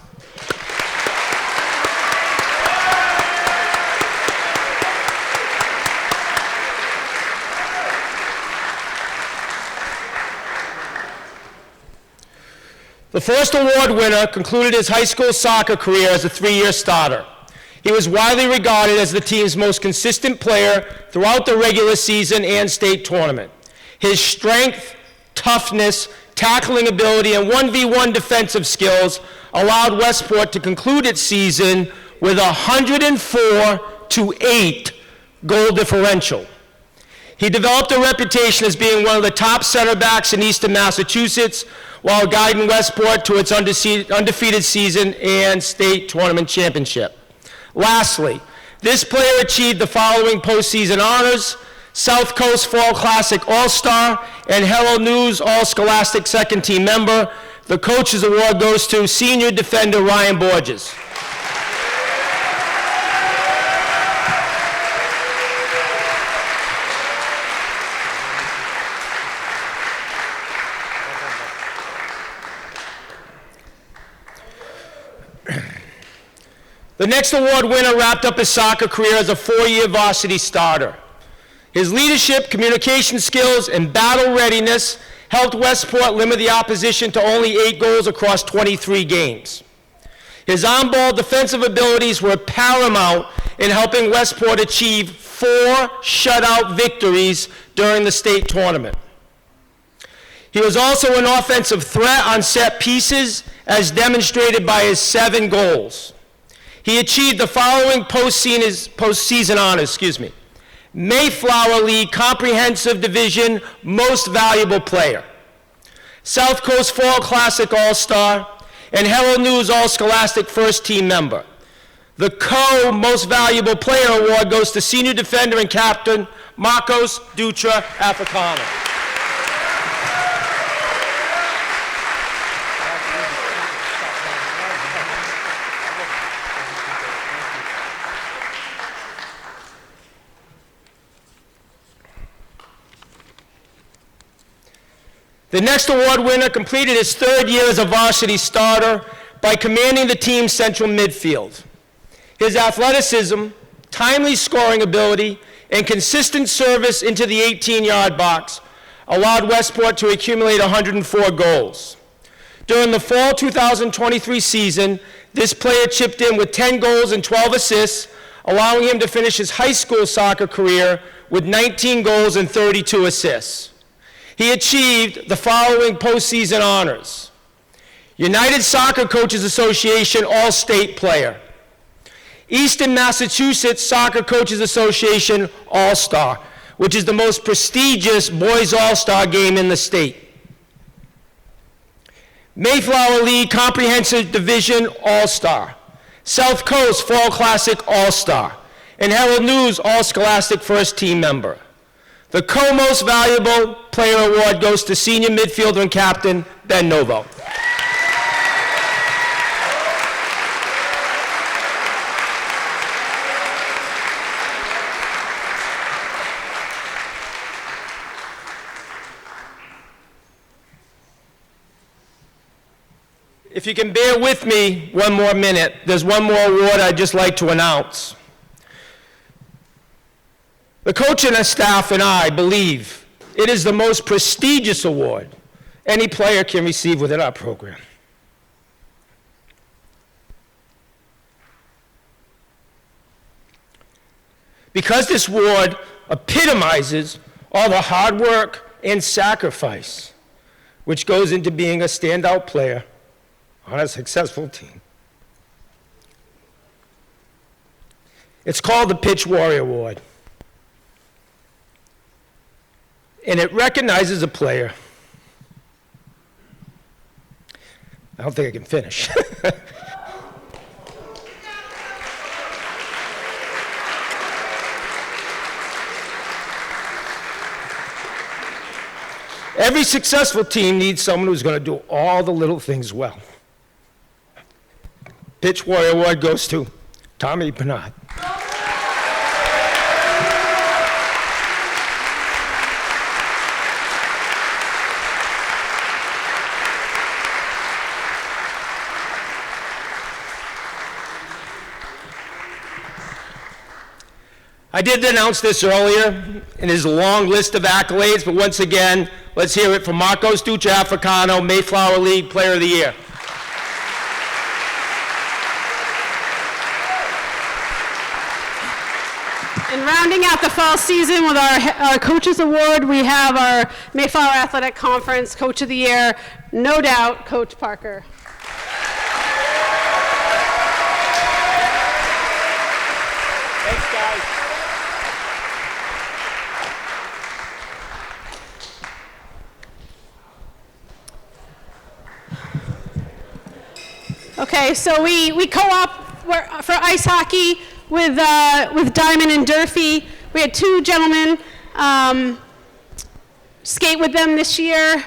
The first award winner concluded his high school soccer career as a 3-year starter. He was widely regarded as the team's most consistent player throughout the regular season and state tournament. His strength, toughness, tackling ability, and 1v1 defensive skills allowed Westport to conclude its season with a 104-8 goal differential. He developed a reputation as being one of the top center backs in Eastern Massachusetts while guiding Westport to its undefeated season and state tournament championship. Lastly, this player achieved the following postseason honors: South Coast Fall Classic All-Star and Herald News All-Scholastic Second Team Member. The Coach's Award goes to senior defender Ryan Borges. The next award winner wrapped up his soccer career as a 4-year varsity starter. His leadership, communication skills, and battle readiness helped Westport limit the opposition to only 8 goals across 23 games. His on-ball defensive abilities were paramount in helping Westport achieve 4 shutout victories during the state tournament. He was also an offensive threat on set pieces, as demonstrated by his 7 goals. He achieved the following postseason honors, Mayflower League Comprehensive Division Most Valuable Player, South Coast Fall Classic All-Star, and Herald News All-Scholastic First Team member. The Co-Most Valuable Player Award goes to senior defender and captain Marcos Dutra Africano. The next award winner completed his third year as a varsity starter by commanding the team's central midfield. His athleticism, timely scoring ability, and consistent service into the 18-yard box allowed Westport to accumulate 104 goals. During the fall 2023 season, this player chipped in with 10 goals and 12 assists, allowing him to finish his high school soccer career with 19 goals and 32 assists. He achieved the following postseason honors: United Soccer Coaches Association All-State Player, Eastern Massachusetts Soccer Coaches Association All-Star, which is the most prestigious boys all-star game in the state, Mayflower League Comprehensive Division All-Star, South Coast Fall Classic All-Star, and Herald News All-Scholastic First Team member. The Co-Most Valuable Player Award goes to senior midfielder and captain Ben Novo. If you can bear with me one more minute, there's one more award I'd just like to announce. The coach and the staff and I believe it is the most prestigious award any player can receive within our program. Because this award epitomizes all the hard work and sacrifice which goes into being a standout player on a successful team. It's called the Pitch Warrior Award. And it recognizes a player. I don't think I can finish. Every successful team needs someone who's going to do all the little things well. Pitch Warrior Award goes to Tommy Bernard. I did announce this earlier in his long list of accolades, but once again, let's hear it from Marcos Dutra Africano, Mayflower League Player of the Year. And rounding out the fall season with our Coaches Award, we have our Mayflower Athletic Conference Coach of the Year, no doubt, Coach Parker. Thanks, guys. Okay, so we co-op for ice hockey with Diamond and Durfee. We had two gentlemen skate with them this year.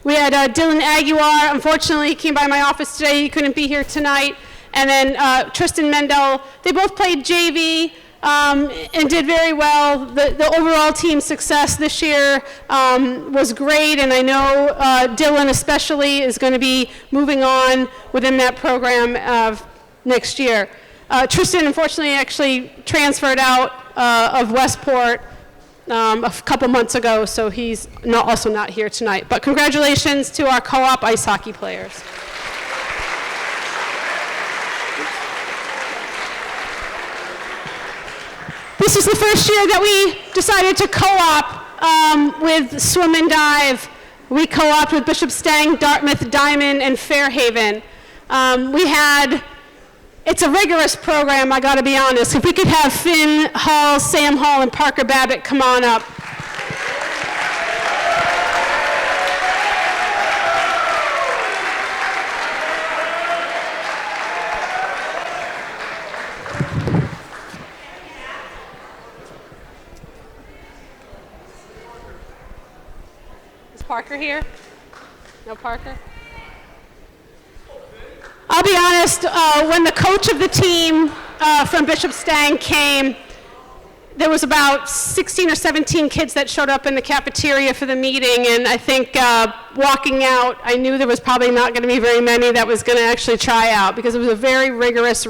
We had Dylan Aguilar. Unfortunately, he came by my office today. He couldn't be here tonight. And then Tristan Mendel. They both played JV and did very well. The overall team success this year was great, and I know Dylan especially is going to be moving on within that program next year. Tristan, unfortunately, actually transferred out of Westport a couple months ago, so he's also not here tonight. But congratulations to our co-op ice hockey players. This is the first year that we decided to co-op with Swim and Dive. We co-opted with Bishop Stang, Dartmouth, Diamond, and Fairhaven. It's a rigorous program, I gotta be honest. If we could have Finn Hall, Sam Hall, and Parker Babbitt come on up. Parker here? No Parker? I'll be honest, when the coach of the team from Bishop Stang came, there was about 16 or 17 kids that showed up in the cafeteria for the meeting, and I think walking out, I knew there was probably not going to be very many that was going to actually try out, because it was a very rigorous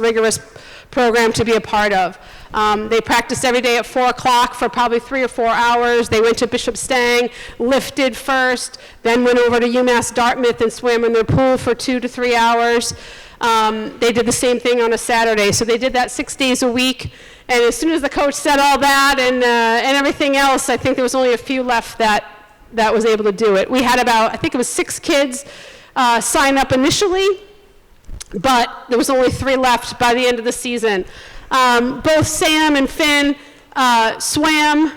program to be a part of. They practiced every day at 4 o'clock for probably 3 or 4 hours. They went to Bishop Stang, lifted first, then went over to UMass Dartmouth and swam in their pool for 2 to 3 hours. They did the same thing on a Saturday. So they did that 6 days a week. And as soon as the coach said all that and everything else, I think there was only a few left that was able to do it. We had about, I think it was 6 kids sign up initially, but there was only 3 left by the end of the season. Both Sam and Finn swam.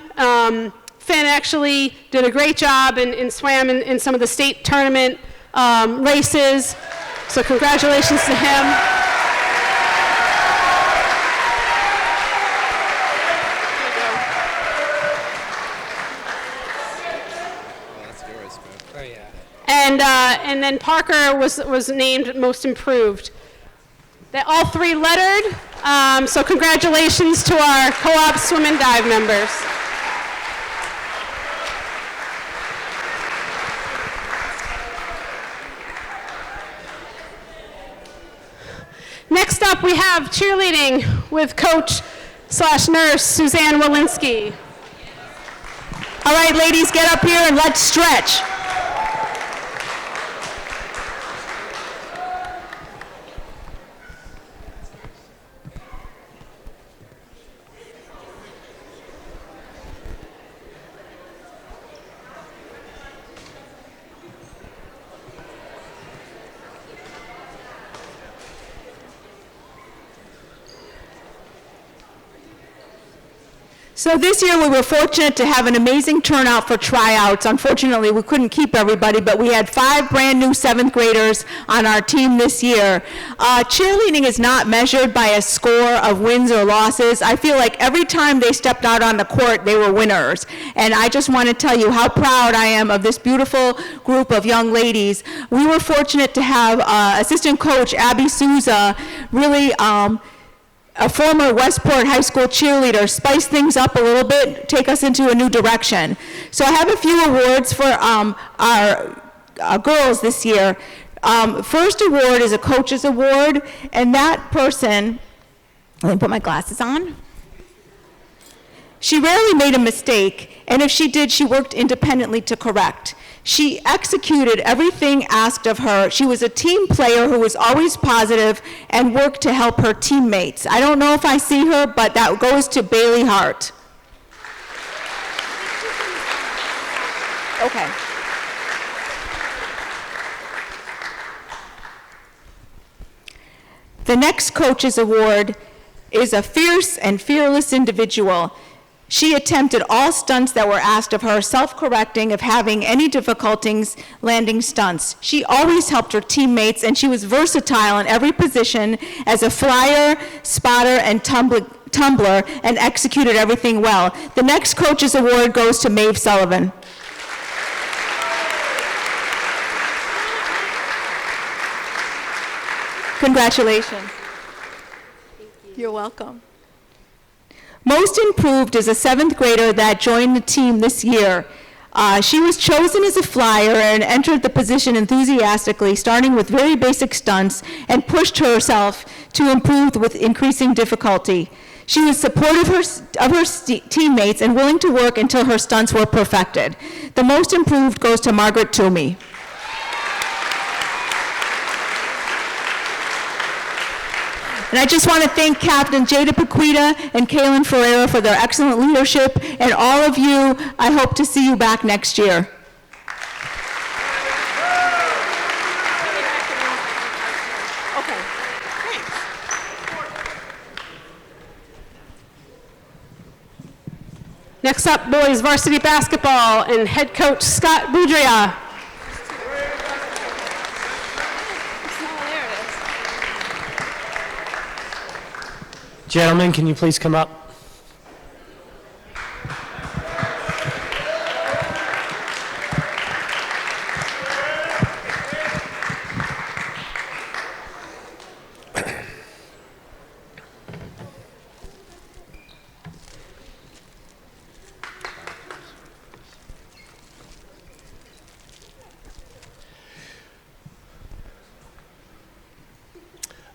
Finn actually did a great job and swam in some of the state tournament races. So congratulations to him. And then Parker was named most improved. All 3 lettered, so congratulations to our co-op swim and dive members. Next up, we have cheerleading with coach/nurse Suzanne Walensky. All right, ladies, get up here and let's stretch. So this year we were fortunate to have an amazing turnout for tryouts. Unfortunately, we couldn't keep everybody, but we had 5 brand new 7th graders on our team this year. Cheerleading is not measured by a score of wins or losses. I feel like every time they stepped out on the court, they were winners. And I just want to tell you how proud I am of this beautiful group of young ladies. We were fortunate to have assistant coach Abby Souza really a former Westport High School cheerleader, spice things up a little bit, take us into a new direction. So I have a few awards for our girls this year. First award is a coach's award, and that person, let me put my glasses on. She rarely made a mistake, and if she did, she worked independently to correct. She executed everything asked of her. She was a team player who was always positive and worked to help her teammates. I don't know if I see her, but that goes to Bailey Hart. Okay. The next coach's award is a fierce and fearless individual. She attempted all stunts that were asked of her, self-correcting if having any difficulties landing stunts. She always helped her teammates, and she was versatile in every position as a flyer, spotter, and tumbler, and executed everything well. The next coach's award goes to Maeve Sullivan. Congratulations. You're welcome. Most improved is a 7th grader that joined the team this year. She was chosen as a flyer and entered the position enthusiastically, starting with very basic stunts, and pushed herself to improve with increasing difficulty. She was supportive of her teammates and willing to work until her stunts were perfected. The most improved goes to Margaret Toomey. And I just want to thank Captain Jada Paquita and Kaylin Ferreira for their excellent leadership, and all of you, I hope to see you back next year. Next up, boys varsity basketball and head coach Scott Boudria. Gentlemen, can you please come up?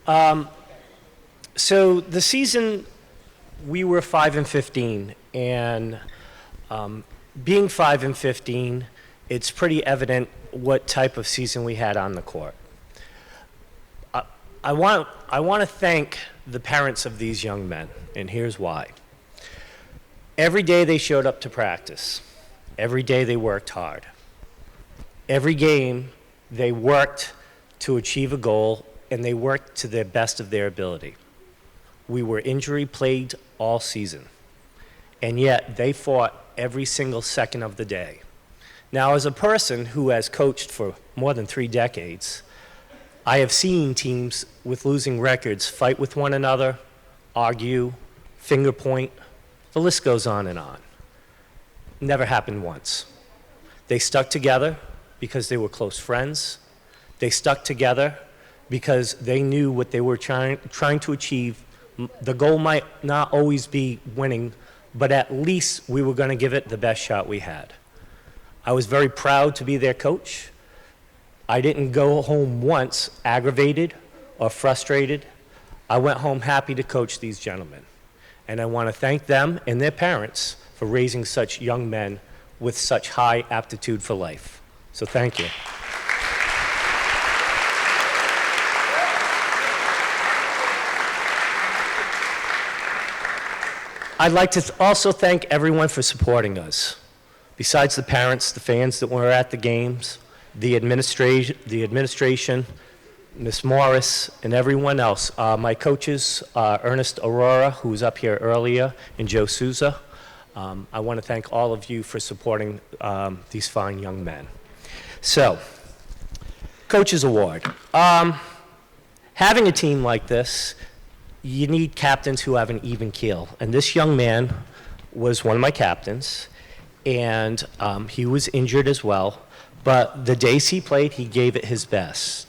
So the season, we were 5-15, and being 5-15, it's pretty evident what type of season we had on the court. I want to thank the parents of these young men, and here's why. Every day they showed up to practice. Every day they worked hard. Every game they worked to achieve a goal, and they worked to the best of their ability. We were injury-plagued all season, and yet they fought every single second of the day. Now, as a person who has coached for more than 3 decades, I have seen teams with losing records fight with one another, argue, finger point. The list goes on and on. Never happened once. They stuck together because they were close friends. They stuck together because they knew what they were trying to achieve. The goal might not always be winning, but at least we were going to give it the best shot we had. I was very proud to be their coach. I didn't go home once aggravated or frustrated. I went home happy to coach these gentlemen. And I want to thank them and their parents for raising such young men with such high aptitude for life. So thank you. I'd like to also thank everyone for supporting us. Besides the parents, the fans that were at the games, the administration, Ms. Morris, and everyone else. My coaches, Ernest Aurora, who was up here earlier, and Joe Souza. I want to thank all of you for supporting these fine young men. So, Coach's Award. Having a team like this, you need captains who have an even keel. And this young man was one of my captains, and he was injured as well. But the days he played, he gave it his best.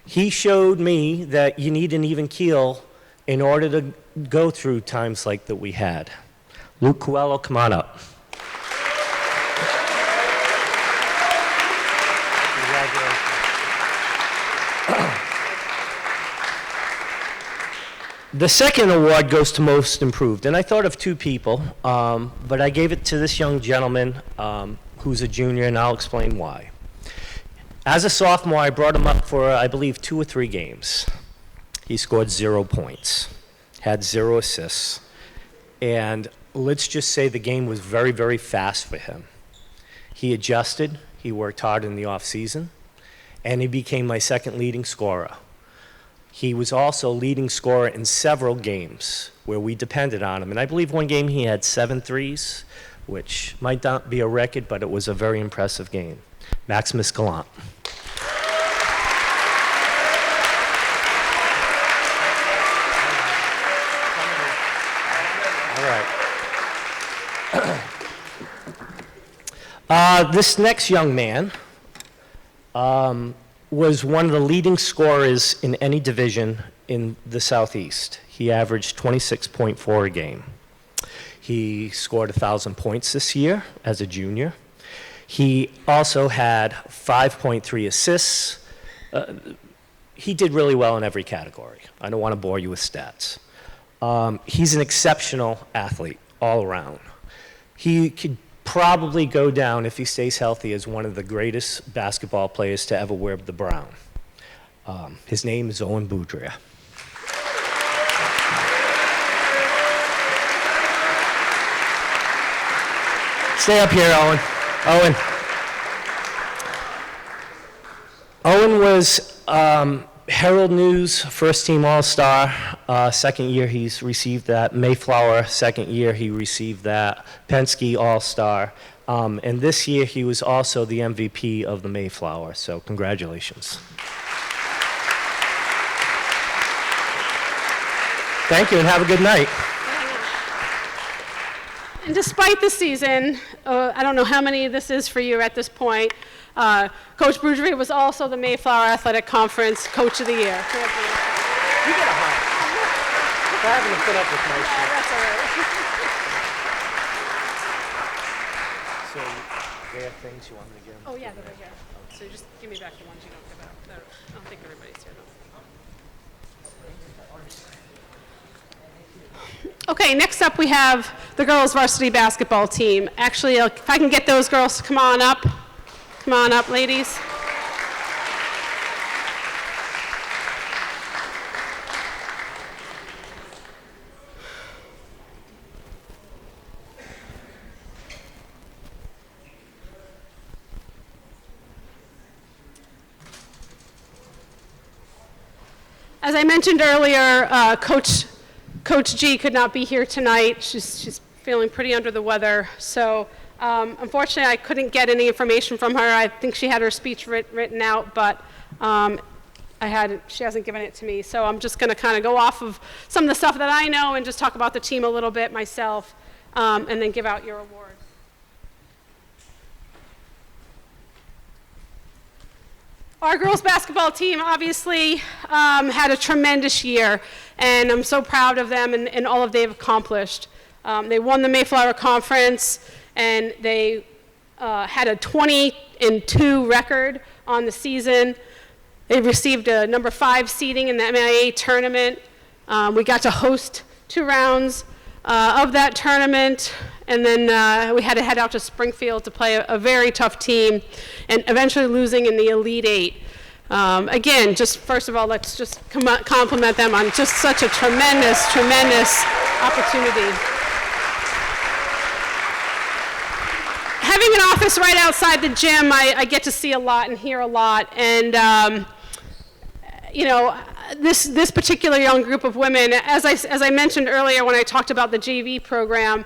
He showed me that you need an even keel in order to go through times like that we had. Luke Coelho, come on up. The second award goes to Most Improved, and I thought of 2 people, but I gave it to this young gentleman who's a junior, and I'll explain why. As a sophomore, I brought him up for, I believe, 2 or 3 games. He scored 0 points, had 0 assists, and let's just say the game was very, very fast for him. He adjusted, he worked hard in the off season, and he became my second leading scorer. He was also leading scorer in several games where we depended on him, and I believe one game he had 7 threes, which might not be a record, but it was a very impressive game. Maximus Gallant. This next young man was one of the leading scorers in any division in the Southeast. He averaged 26.4 a game. He scored 1,000 points this year as a junior. He also had 5.3 assists. He did really well in every category. I don't want to bore you with stats. He's an exceptional athlete all around. He could probably go down, if he stays healthy, as one of the greatest basketball players to ever wear the brown. His name is Owen Boudria. Stay up here, Owen. Owen was Herald News First Team All-Star. Second year he's received that. Mayflower, second year he received that. Penske All-Star. And this year he was also the MVP of the Mayflower, so congratulations. Thank you and have a good night. And despite the season, I don't know how many this is for you at this point, Coach Boudria was also the Mayflower Athletic Conference Coach of the Year. You get a hug. For having to put up with my shit. That's all right. So, there are things you want me to give? Oh, yeah, they're right here. So just give me back the ones you don't give out. I don't think everybody's here, though. Okay, next up we have the girls varsity basketball team. Actually, if I can get those girls to come on up. Come on up, ladies. As I mentioned earlier, Coach G could not be here tonight. She's feeling pretty under the weather. So unfortunately, I couldn't get any information from her. I think she had her speech written out, but she hasn't given it to me. So I'm just going to kind of go off of some of the stuff that I know and just talk about the team a little bit myself, and then give out your awards. Our girls basketball team obviously had a tremendous year, and I'm so proud of them and all of they've accomplished. They won the Mayflower Conference, and they had a 20-2 record on the season. They received a number 5 seeding in the MIA tournament. We got to host 2 rounds of that tournament, and then we had to head out to Springfield to play a very tough team, and eventually losing in the Elite 8. Again, just first of all, let's just compliment them on just such a tremendous opportunity. Having an office right outside the gym, I get to see a lot and hear a lot, and you know, this particular young group of women, as I mentioned earlier when I talked about the JV program,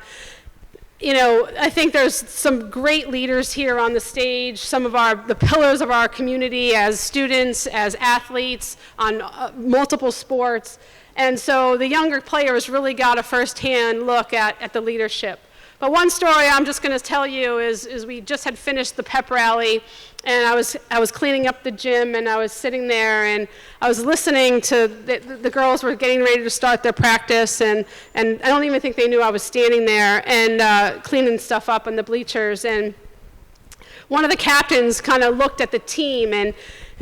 you know, I think there's some great leaders here on the stage, some of the pillars of our community as students, as athletes on multiple sports. And so the younger players really got a firsthand look at the leadership. But one story I'm just going to tell you is we just had finished the pep rally, and I was cleaning up the gym, and I was sitting there, and I was listening to the girls were getting ready to start their practice, and I don't even think they knew I was standing there and cleaning stuff up in the bleachers. And one of the captains kind of looked at the team, and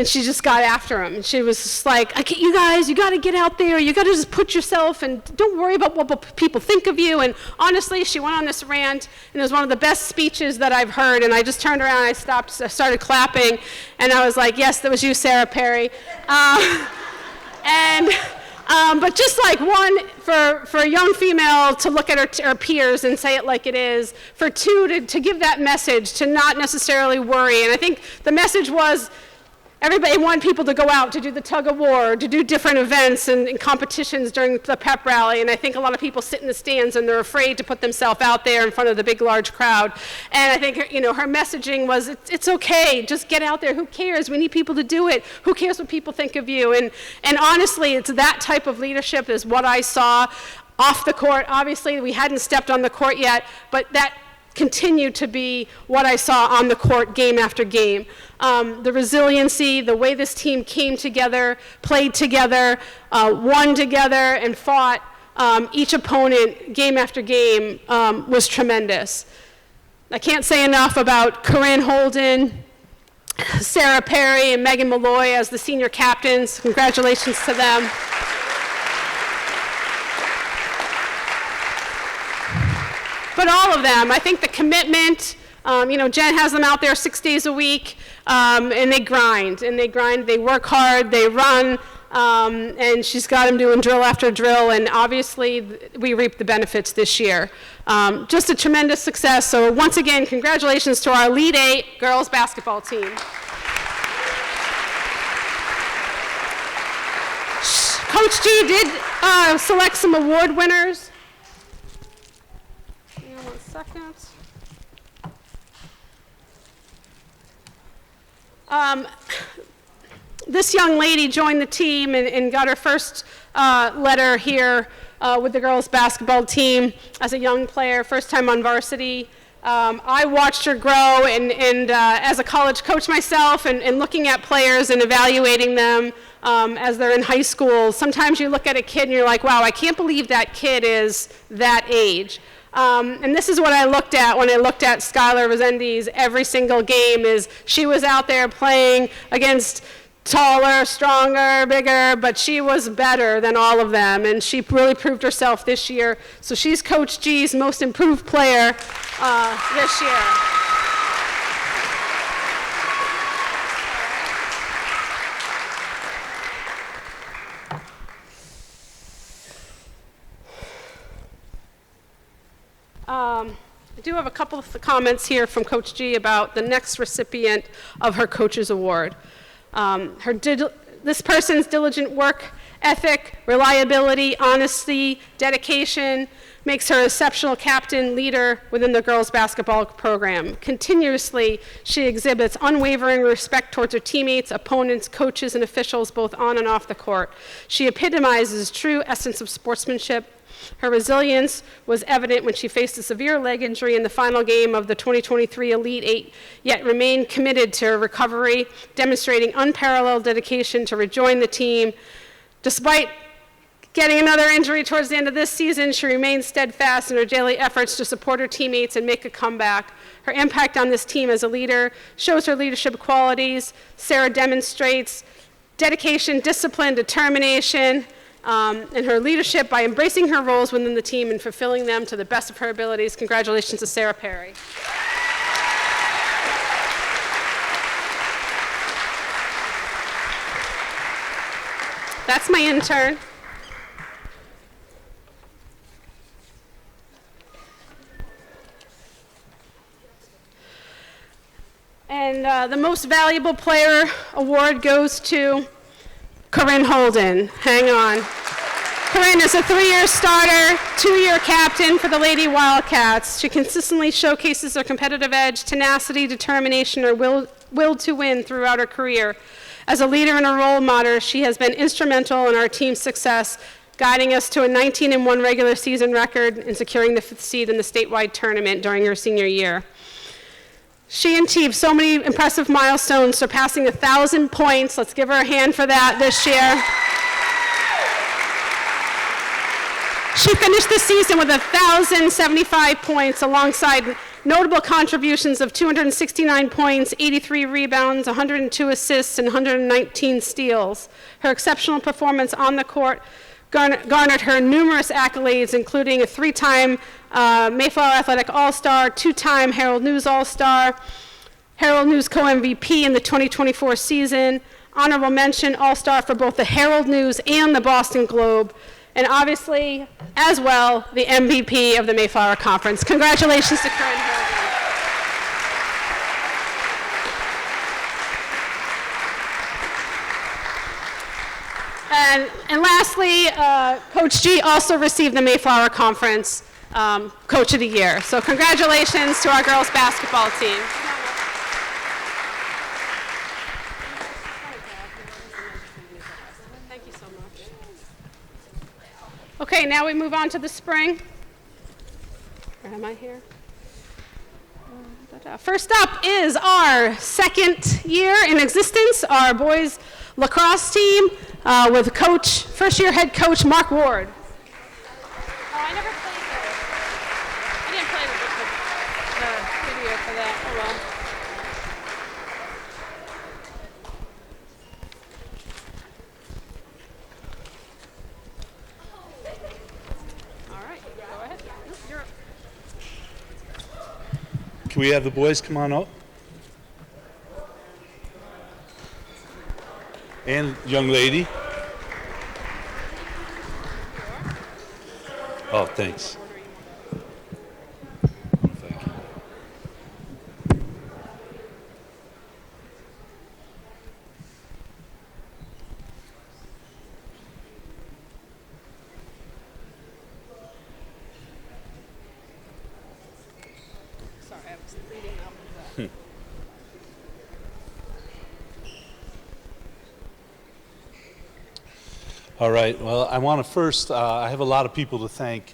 she just got after him. And she was just like, you guys, you got to get out there. You got to just put yourself, and don't worry about what people think of you. And honestly, she went on this rant, and it was one of the best speeches that I've heard. And I just turned around, I started clapping, and I was like, yes, that was you, Sarah Perry. But just like for a young female to look at her peers and say it like it is, for 2 to give that message, to not necessarily worry. And I think the message was, everybody wanted people to go out to do the tug of war, to do different events and competitions during the pep rally. And I think a lot of people sit in the stands and they're afraid to put themselves out there in front of the big, large crowd. And I think, you know, her messaging was, it's okay, just get out there. Who cares? We need people to do it. Who cares what people think of you? And honestly, it's that type of leadership is what I saw off the court. Obviously, we hadn't stepped on the court yet, but that continued to be what I saw on the court game after game. The resiliency, the way this team came together, played together, won together, and fought each opponent game after game was tremendous. I can't say enough about Corinne Holden, Sarah Perry, and Megan Malloy as the senior captains. Congratulations to them. But all of them, I think the commitment, you know, Jen has them out there 6 days a week, and they grind, they work hard, they run, and she's got them doing drill after drill, and obviously we reap the benefits this year. Just a tremendous success, so once again, congratulations to our Elite 8 girls basketball team. Coach G did select some award winners. Second. This young lady joined the team and got her first letter here with the girls basketball team as a young player, first time on varsity. I watched her grow, and as a college coach myself, and looking at players and evaluating them as they're in high school, sometimes you look at a kid and you're like, wow, I can't believe that kid is that age. And this is what I looked at when I looked at Skylar Resendiz every single game, is she was out there playing against taller, stronger, bigger, but she was better than all of them, and she really proved herself this year. So she's Coach G's most improved player this year. I do have a couple of comments here from Coach G about the next recipient of her Coach's Award. This person's diligent work ethic, reliability, honesty, dedication makes her an exceptional captain, leader within the girls' basketball program. Continuously, she exhibits unwavering respect towards her teammates, opponents, coaches, and officials, both on and off the court. She epitomizes true essence of sportsmanship. Her resilience was evident when she faced a severe leg injury in the final game of the 2023 Elite Eight, yet remained committed to her recovery, demonstrating unparalleled dedication to rejoin the team. Despite getting another injury towards the end of this season, she remains steadfast in her daily efforts to support her teammates and make a comeback. Her impact on this team as a leader shows her leadership qualities. Sarah demonstrates dedication, discipline, determination, and her leadership by embracing her roles within the team and fulfilling them to the best of her abilities. Congratulations to Sarah Perry. That's my intern. And the Most Valuable Player Award goes to Corinne Holden. Hang on. Corinne is a 3-year starter, 2-year captain for the Lady Wildcats. She consistently showcases her competitive edge, tenacity, determination, or will to win throughout her career. As a leader and a role model, she has been instrumental in our team's success, guiding us to a 19-1 regular season record and securing the 5th seed in the statewide tournament during her senior year. She achieved so many impressive milestones, surpassing 1,000 points. Let's give her a hand for that this year. She finished the season with 1,075 points, alongside notable contributions of 269 points, 83 rebounds, 102 assists, and 119 steals. Her exceptional performance on the court garnered her numerous accolades, including a 3-time Mayflower Athletic All-Star, 2-time Herald News All-Star, Herald News Co-MVP in the 2024 season, honorable mention All-Star for both the Herald News and the Boston Globe, and obviously, as well, the MVP of the Mayflower Conference. Congratulations to Corinne Holden. And lastly, Coach G also received the Mayflower Conference Coach of the Year. So congratulations to our girls basketball team. Thank you so much. Okay, now we move on to the spring. Where am I here? First up is our second year in existence, our boys lacrosse team with first-year head coach Mark Ward. Oh, I never played there. I didn't play the video for that. Oh well. All right, go ahead. You're up. Can we have the boys come on up? And young lady. Oh, thanks. Thank you. Sorry, I was reading up that. All right, well, I want to first, I have a lot of people to thank.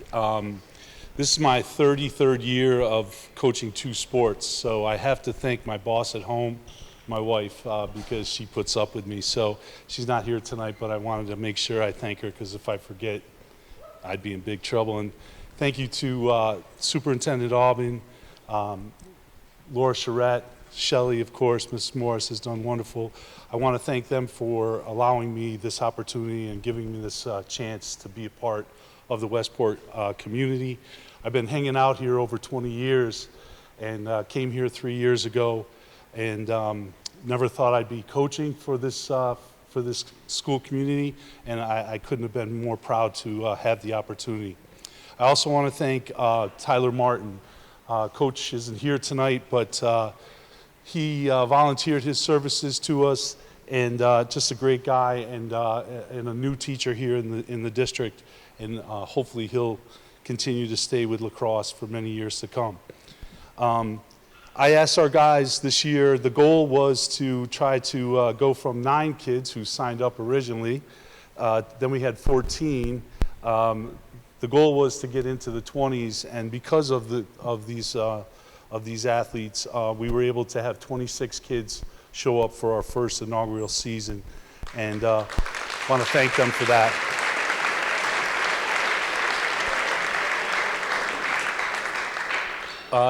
This is my 33rd year of coaching 2 sports, so I have to thank my boss at home, my wife, because she puts up with me. So she's not here tonight, but I wanted to make sure I thank her, because if I forget, I'd be in big trouble. And thank you to Superintendent Albin, Laura Charette, Shelley, of course, Ms. Morris has done wonderful. I want to thank them for allowing me this opportunity and giving me this chance to be a part of the Westport community. I've been hanging out here over 20 years and came here 3 years ago, and never thought I'd be coaching for this school community, and I couldn't have been more proud to have the opportunity. I also want to thank Tyler Martin. Coach isn't here tonight, but he volunteered his services to us, and just a great guy, and a new teacher here in the district, and hopefully he'll continue to stay with lacrosse for many years to come. I asked our guys this year, the goal was to try to go from 9 kids who signed up originally, then we had 14. The goal was to get into the 20s, and because of these athletes, we were able to have 26 kids show up for our first inaugural season, and want to thank them for that.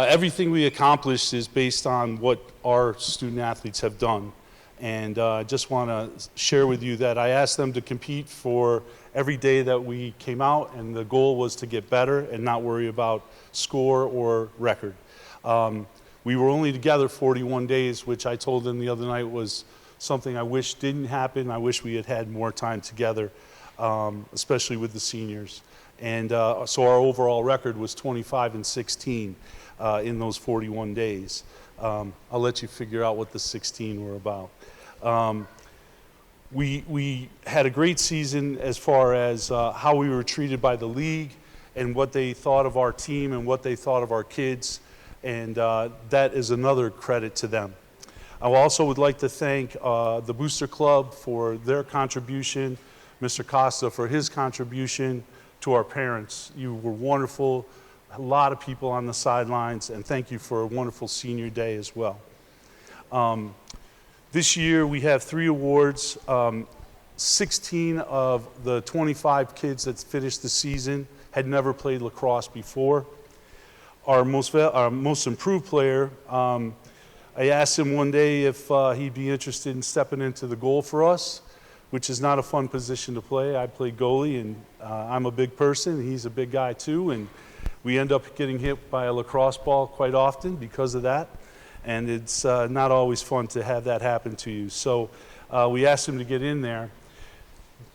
Everything we accomplished is based on what our student athletes have done, and I just want to share with you that I asked them to compete for every day that we came out, and the goal was to get better and not worry about score or record. We were only together 41 days, which I told them the other night was something I wish didn't happen. I wish we had had more time together, especially with the seniors. And so our overall record was 25-16 in those 41 days. I'll let you figure out what the 16 were about. We had a great season as far as how we were treated by the league and what they thought of our team and what they thought of our kids, and that is another credit to them. I also would like to thank the Booster Club for their contribution, Mr. Costa for his contribution, to our parents. You were wonderful, a lot of people on the sidelines, and thank you for a wonderful senior day as well. This year we have 3 awards. 16 of the 25 kids that finished the season had never played lacrosse before. Our most improved player, I asked him one day if he'd be interested in stepping into the goal for us, which is not a fun position to play. I play goalie, and I'm a big person. He's a big guy too, and we end up getting hit by a lacrosse ball quite often because of that, and it's not always fun to have that happen to you. So we asked him to get in there.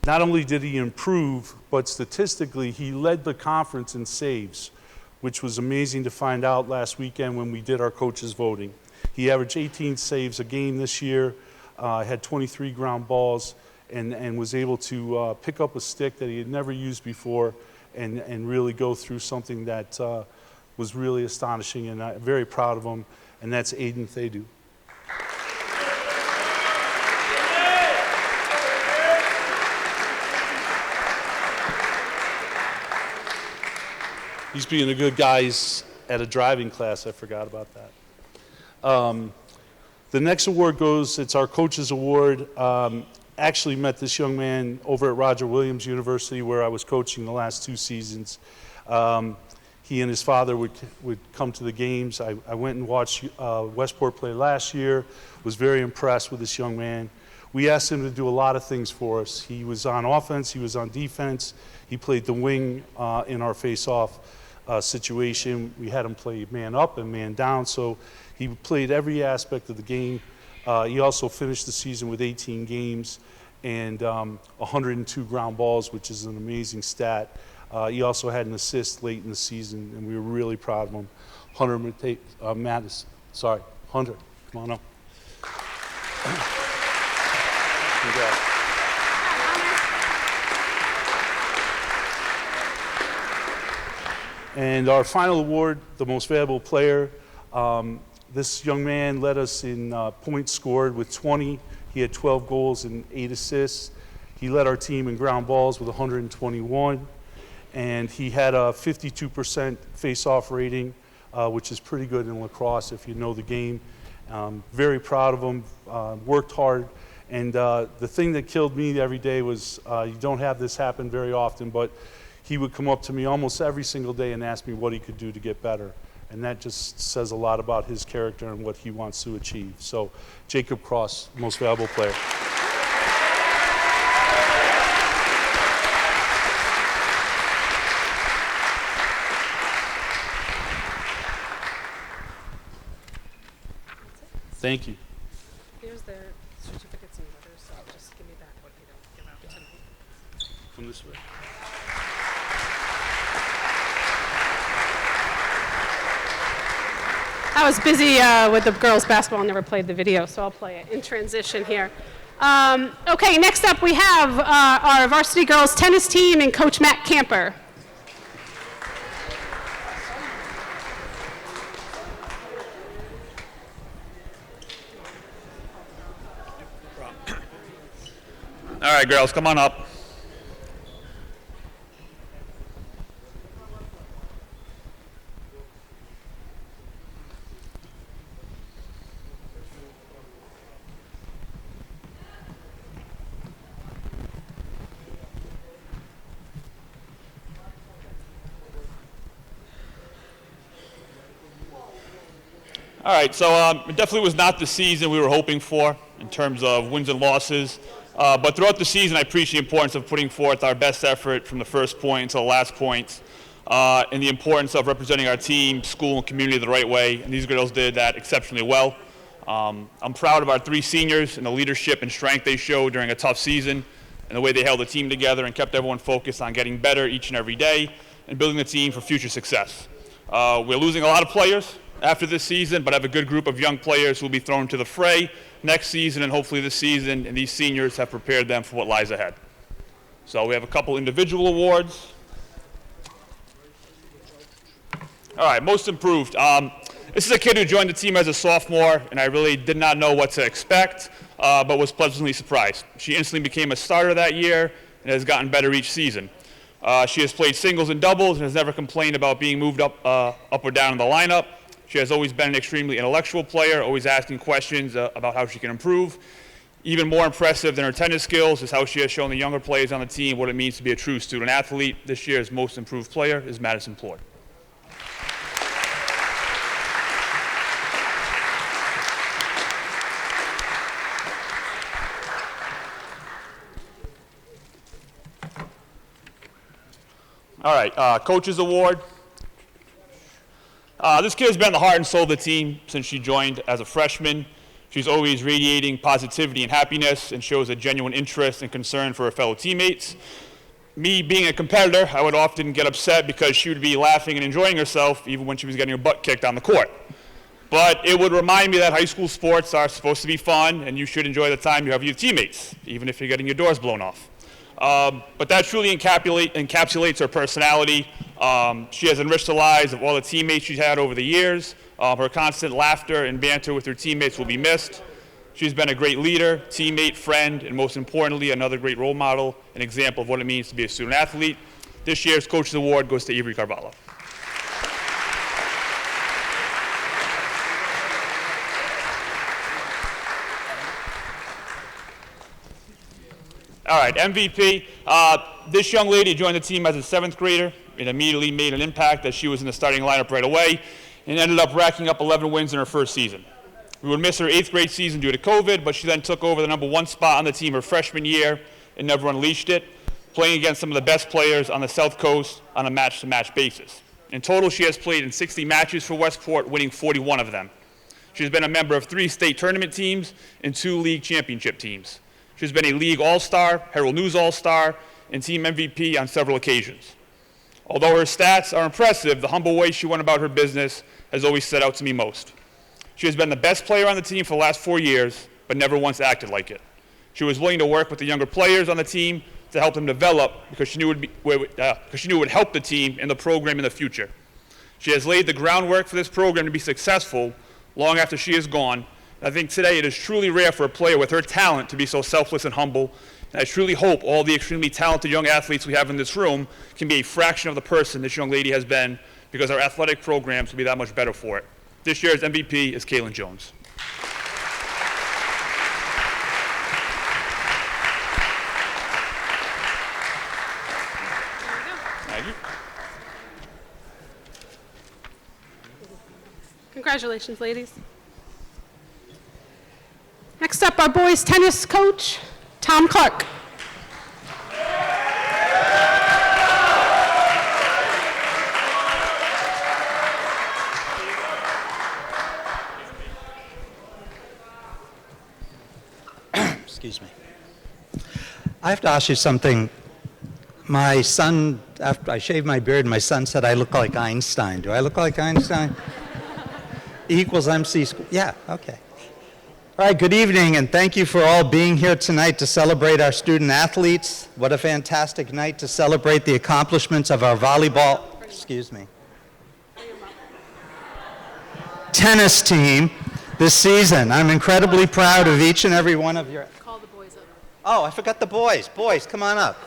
Not only did he improve, but statistically he led the conference in saves, which was amazing to find out last weekend when we did our coaches voting. He averaged 18 saves a game this year, had 23 ground balls, and was able to pick up a stick that he had never used before and really go through something that was really astonishing, and I'm very proud of him, and that's Aiden Thadu. He's being a good guy. He's at a driving class. I forgot about that. The next award it's our coaches award. Actually met this young man over at Roger Williams University, where I was coaching the last 2 seasons. He and his father would come to the games. I went and watched Westport play last year, was very impressed with this young man. We asked him to do a lot of things for us. He was on offense, he was on defense, he played the wing in our face-off situation. We had him play man up and man down, so he played every aspect of the game. He also finished the season with 18 games and 102 ground balls, which is an amazing stat. He also had an assist late in the season, and we were really proud of him. Hunter, come on up. Congrats. And our final award, the most valuable player. This young man led us in points scored with 20. He had 12 goals and 8 assists. He led our team in ground balls with 121. And he had a 52% face-off rating, which is pretty good in lacrosse if you know the game. Very proud of him, worked hard. And the thing that killed me every day was, you don't have this happen very often, but he would come up to me almost every single day and ask me what he could do to get better. And that just says a lot about his character and what he wants to achieve. So Jacob Cross, most valuable player. Thank you. Here's the certificates and letters, so just give me back what you don't give out tonight. From this way. I was busy with the girls' basketball, never played the video, so I'll play it in transition here. Okay, next up we have our varsity girls tennis team and Coach Matt Camper. All right, girls, come on up. All right, so it definitely was not the season we were hoping for in terms of wins and losses. But throughout the season, I appreciate the importance of putting forth our best effort from the first point until the last point, and the importance of representing our team, school, and community the right way. And these girls did that exceptionally well. I'm proud of our 3 seniors and the leadership and strength they showed during a tough season, and the way they held the team together and kept everyone focused on getting better each and every day and building the team for future success. We're losing a lot of players after this season, but I have a good group of young players who will be thrown into the fray next season and hopefully this season, and these seniors have prepared them for what lies ahead. So we have a couple individual awards. All right, most improved. This is a kid who joined the team as a sophomore, and I really did not know what to expect, but was pleasantly surprised. She instantly became a starter that year and has gotten better each season. She has played singles and doubles and has never complained about being moved up or down in the lineup. She has always been an extremely intellectual player, always asking questions about how she can improve. Even more impressive than her tennis skills is how she has shown the younger players on the team what it means to be a true student athlete. This year's most improved player is Madison Plourd. All right, Coach's Award. This kid has been the heart and soul of the team since she joined as a freshman. She's always radiating positivity and happiness and shows a genuine interest and concern for her fellow teammates. Me being a competitor, I would often get upset because she would be laughing and enjoying herself even when she was getting her butt kicked on the court. But it would remind me that high school sports are supposed to be fun and you should enjoy the time you have with your teammates, even if you're getting your doors blown off. But that truly encapsulates her personality. She has enriched the lives of all the teammates she's had over the years. Her constant laughter and banter with her teammates will be missed. She's been a great leader, teammate, friend, and most importantly, another great role model, an example of what it means to be a student athlete. This year's Coach's Award goes to Avery Carvalho. All right, MVP. This young lady joined the team as a 7th grader and immediately made an impact as she was in the starting lineup right away and ended up racking up 11 wins in her first season. We would miss her 8th grade season due to COVID, but she then took over the #1 spot on the team her freshman year and never unleashed it, playing against some of the best players on the South Coast on a match-to-match basis. In total, she has played in 60 matches for Westport, winning 41 of them. She has been a member of 3 state tournament teams and 2 league championship teams. She's been a league all-star, Herald News all-star, and team MVP on several occasions. Although her stats are impressive, the humble way she went about her business has always stood out to me most. She has been the best player on the team for the last 4 years, but never once acted like it. She was willing to work with the younger players on the team to help them develop because she knew it would help the team and the program in the future. She has laid the groundwork for this program to be successful long after she is gone. I think today it is truly rare for a player with her talent to be so selfless and humble. And I truly hope all the extremely talented young athletes we have in this room can be a fraction of the person this young lady has been, because our athletic programs will be that much better for it. This year's MVP is Kaylin Jones. Thank you. Congratulations, ladies. Next up, our boys tennis coach, Tom Clark. Excuse me. I have to ask you something. My son, after I shaved my beard, my son said I look like Einstein. Do I look like Einstein? E equals MC squared. Yeah, okay. All right, good evening, and thank you for all being here tonight to celebrate our student athletes. What a fantastic night to celebrate the accomplishments of our volleyball, tennis team this season. I'm incredibly proud of each and every one of your... Call the boys up. Oh, I forgot the boys. Boys, come on up.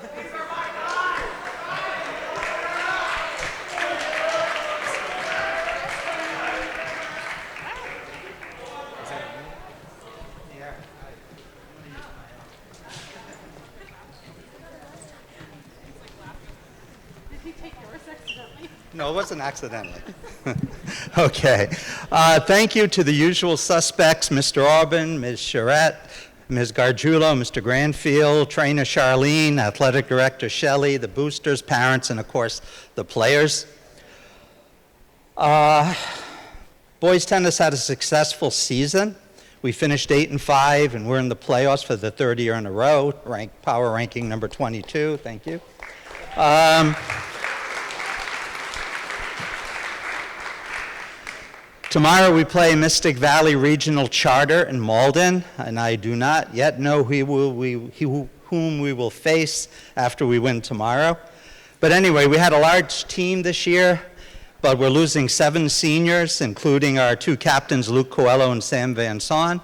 No, it wasn't accidentally. Okay. Thank you to the usual suspects, Mr. Aubin, Ms. Charette, Ms. Gargiulo, Mr. Granfield, trainer Charlene, athletic director Shelley, the boosters, parents, and of course, the players. Boys tennis had a successful season. We finished 8-5, and we're in the playoffs for the third year in a row, ranked power ranking number 22. Thank you. Tomorrow we play Mystic Valley Regional Charter in Malden, and I do not yet know whom we will face after we win tomorrow. But anyway, we had a large team this year, but we're losing 7 seniors, including our 2 captains, Luke Coelho and Sam Van Son.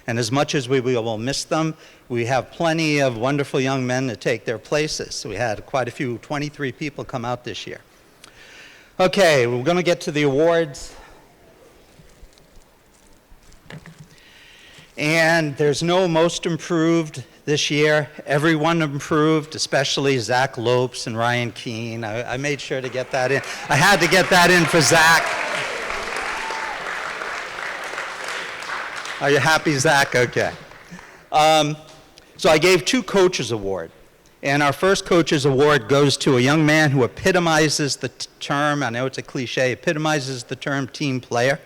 And as much as we will miss them, we have plenty of wonderful young men to take their places. We had quite a few, 23 people come out this year. Okay, we're going to get to the awards. And there's no most improved this year. Everyone improved, especially Zach Lopes and Ryan Keene. I made sure to get that in. I had to get that in for Zach. Are you happy, Zach? Okay. So I gave 2 coaches award. And our first coaches award goes to a young man who epitomizes the term, I know it's a cliche, epitomizes the term team player.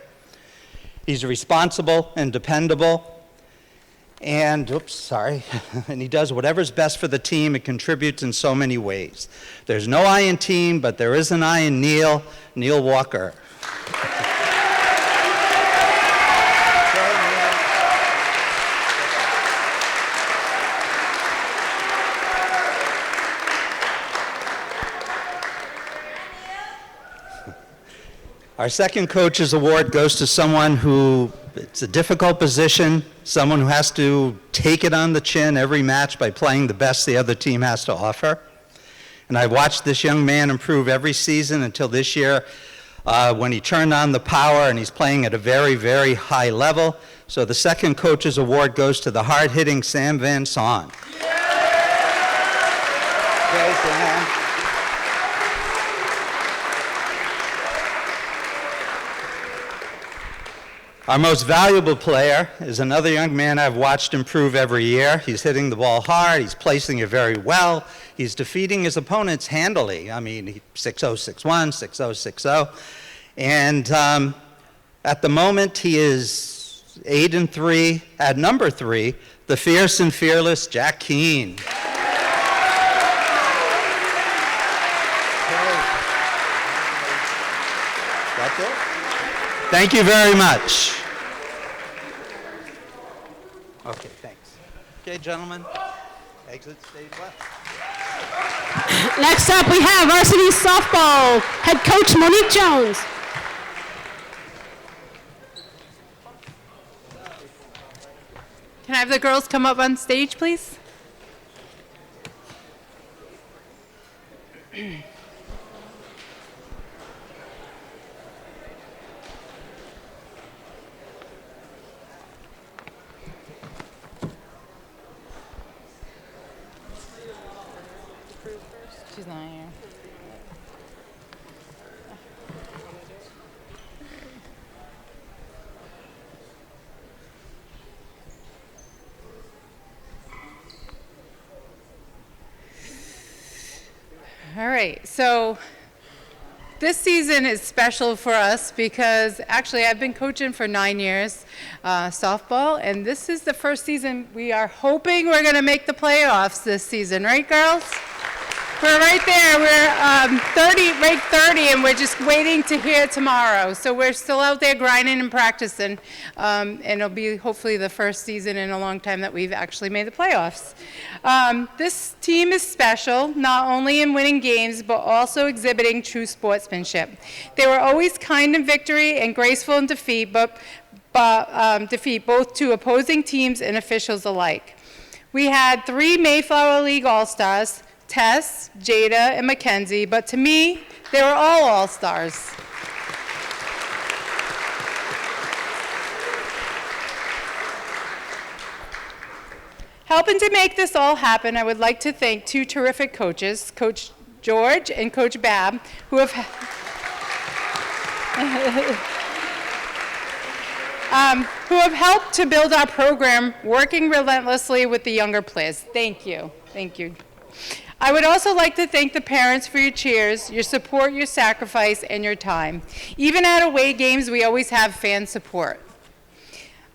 He's responsible and dependable. And, and he does whatever's best for the team and contributes in so many ways. There's no I in team, but there is an I in Neil Walker. Our second coach's award goes to someone who, it's a difficult position, someone who has to take it on the chin every match by playing the best the other team has to offer. And I've watched this young man improve every season until this year when he turned on the power, and he's playing at a very, very high level. So the second coach's award goes to the hard-hitting Sam Van Son. Okay, Sam. Our most valuable player is another young man I've watched improve every year. He's hitting the ball hard, he's placing it very well, he's defeating his opponents handily. I mean, 6-0, 6-1, 6-0, 6-0. And at the moment, he is 8-3. At number 3, the fierce and fearless Jack Keene. That's it? Thank you very much. Okay, thanks. Okay, gentlemen, exit stage left. Next up, we have varsity softball head coach Monique Jones. Can I have the girls come up on stage, please? She's not here. All right, so this season is special for us because actually I've been coaching for 9 years softball, and this is the first season we are hoping we're going to make the playoffs this season, right, girls? We're right there. We're ranked 30, and we're just waiting to hear tomorrow. So we're still out there grinding and practicing, and it'll be hopefully the first season in a long time that we've actually made the playoffs. This team is special, not only in winning games, but also exhibiting true sportsmanship. They were always kind in victory and graceful in defeat, but defeat both to opposing teams and officials alike. We had 3 Mayflower League All-Stars, Tess, Jada, and Mackenzie, but to me, they were all All-Stars. Helping to make this all happen, I would like to thank 2 terrific coaches, Coach George and Coach Babb, who have helped to build our program, working relentlessly with the younger players. Thank you. Thank you. I would also like to thank the parents for your cheers, your support, your sacrifice, and your time. Even at away games, we always have fan support.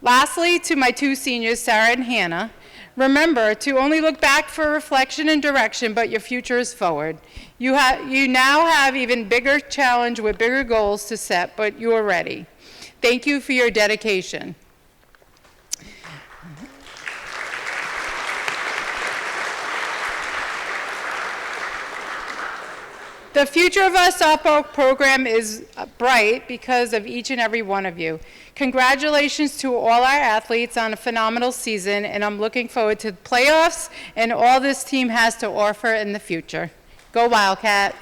Lastly, to my 2 seniors, Sarah and Hannah, remember to only look back for reflection and direction, but your future is forward. You now have even bigger challenge with bigger goals to set, but you are ready. Thank you for your dedication. The future of our softball program is bright because of each and every one of you. Congratulations to all our athletes on a phenomenal season, and I'm looking forward to the playoffs and all this team has to offer in the future. Go Wildcats!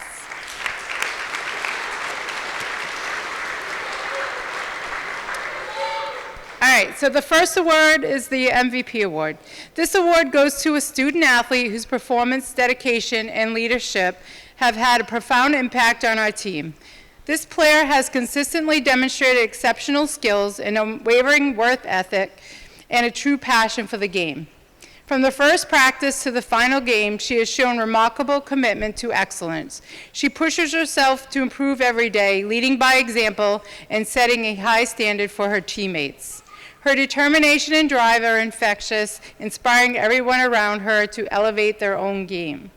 All right, so the first award is the MVP award. This award goes to a student athlete whose performance, dedication, and leadership have had a profound impact on our team. This player has consistently demonstrated exceptional skills, an unwavering work ethic, and a true passion for the game. From the first practice to the final game, she has shown remarkable commitment to excellence. She pushes herself to improve every day, leading by example and setting a high standard for her teammates. Her determination and drive are infectious, inspiring everyone around her to elevate their own game.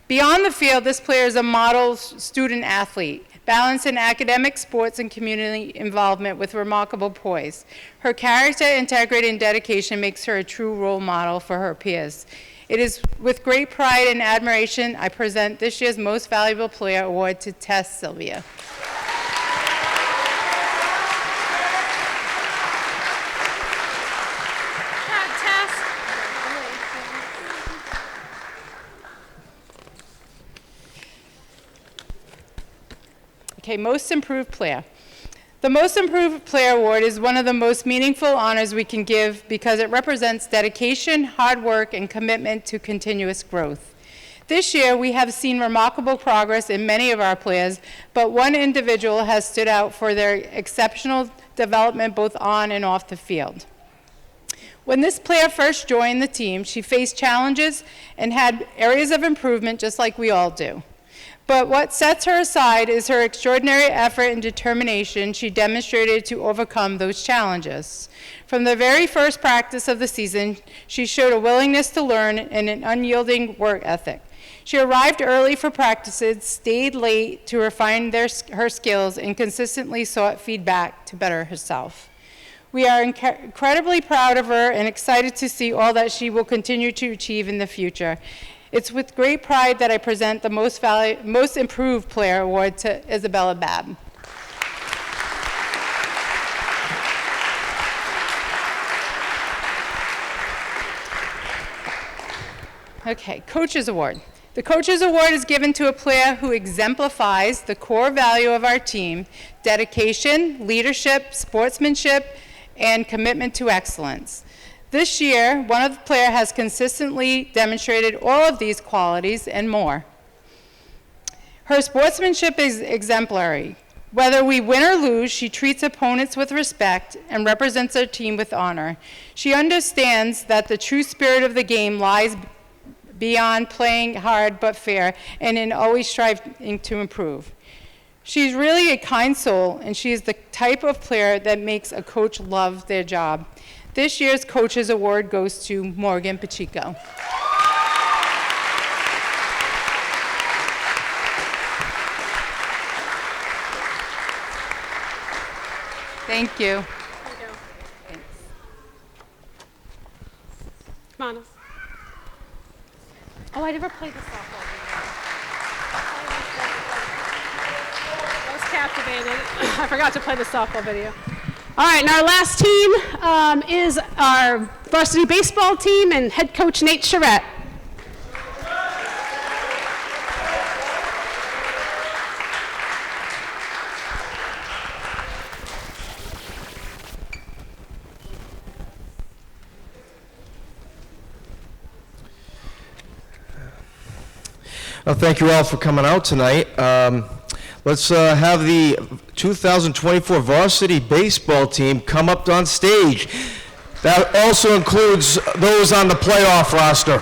Beyond the field, this player is a model student athlete, balancing academic, sports, and community involvement with remarkable poise. Her character, integrity, and dedication makes her a true role model for her peers. It is with great pride and admiration I present this year's Most Valuable Player Award to Tess Sylvia. Okay, Most Improved Player. The Most Improved Player Award is one of the most meaningful honors we can give because it represents dedication, hard work, and commitment to continuous growth. This year, we have seen remarkable progress in many of our players, but one individual has stood out for their exceptional development both on and off the field. When this player first joined the team, she faced challenges and had areas of improvement just like we all do. But what sets her aside is her extraordinary effort and determination she demonstrated to overcome those challenges. From the very first practice of the season, she showed a willingness to learn and an unyielding work ethic. She arrived early for practices, stayed late to refine her skills, and consistently sought feedback to better herself. We are incredibly proud of her and excited to see all that she will continue to achieve in the future. It's with great pride that I present the Most Improved Player Award to Isabella Babb. Okay, Coaches Award. The Coaches Award is given to a player who exemplifies the core value of our team: dedication, leadership, sportsmanship, and commitment to excellence. This year, one of the players has consistently demonstrated all of these qualities and more. Her sportsmanship is exemplary. Whether we win or lose, she treats opponents with respect and represents her team with honor. She understands that the true spirit of the game lies beyond playing hard but fair, and in always striving to improve. She's really a kind soul, and she is the type of player that makes a coach love their job. This year's Coaches Award goes to Morgan Pacheco. Thank you. Come on. Oh, I never played the softball video. I was captivated. I forgot to play the softball video. All right, and our last team is our varsity baseball team and head coach Nate Charette. Well, thank you all for coming out tonight. Let's have the 2024 varsity baseball team come up on stage. That also includes those on the playoff roster.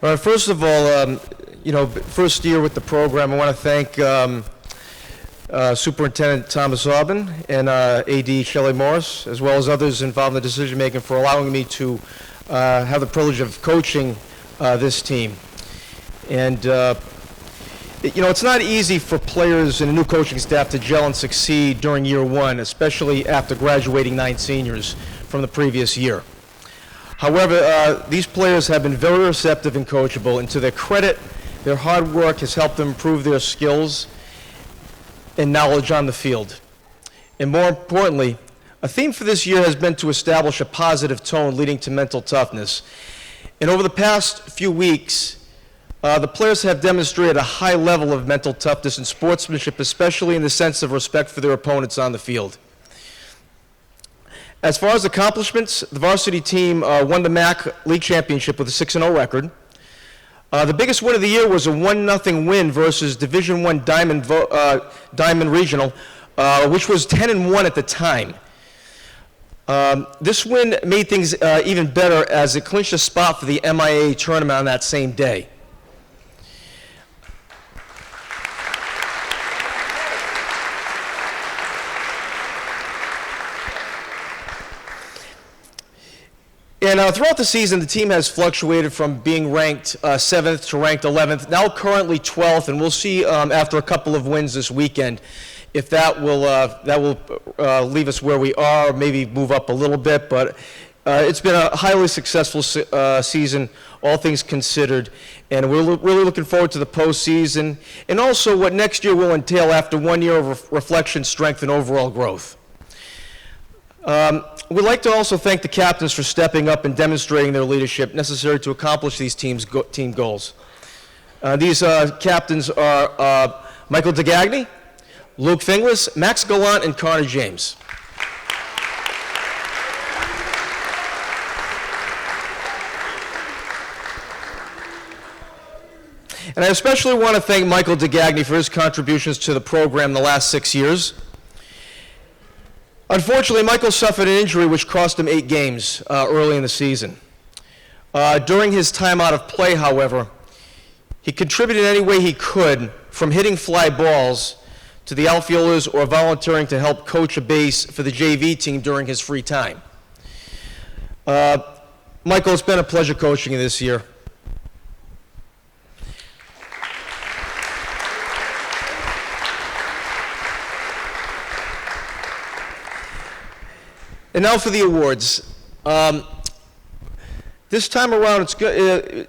All right, first of all, first year with the program, I want to thank Superintendent Thomas Aubin and AD Shelley Morris, as well as others involved in the decision-making for allowing me to have the privilege of coaching this team. And, it's not easy for players and a new coaching staff to gel and succeed during year one, especially after graduating 9 seniors from the previous year. However, these players have been very receptive and coachable, and to their credit, their hard work has helped them improve their skills and knowledge on the field. And more importantly, a theme for this year has been to establish a positive tone leading to mental toughness. And over the past few weeks, the players have demonstrated a high level of mental toughness and sportsmanship, especially in the sense of respect for their opponents on the field. As far as accomplishments, the varsity team won the MAC League Championship with a 6-0 record. The biggest win of the year was a 1-0 win versus Division I Diamond Regional, which was 10-1 at the time. This win made things even better as it clinched a spot for the MIA tournament on that same day. And throughout the season, the team has fluctuated from being ranked 7th to ranked 11th, now currently 12th, and we'll see after a couple of wins this weekend if that will leave us where we are, maybe move up a little bit. But it's been a highly successful season, all things considered, and we're really looking forward to the postseason and also what next year will entail after 1 year of reflection, strength, and overall growth. We'd like to also thank the captains for stepping up and demonstrating their leadership necessary to accomplish these team goals. These captains are Michael DeGagny, Luke Finglas, Max Gallant, and Connor James. And I especially want to thank Michael DeGagny for his contributions to the program the last 6 years. Unfortunately, Michael suffered an injury which cost him 8 games early in the season. During his time out of play, however, he contributed any way he could, from hitting fly balls to the outfielders or volunteering to help coach a base for the JV team during his free time. Michael, it's been a pleasure coaching you this year. And now for the awards. This time around, it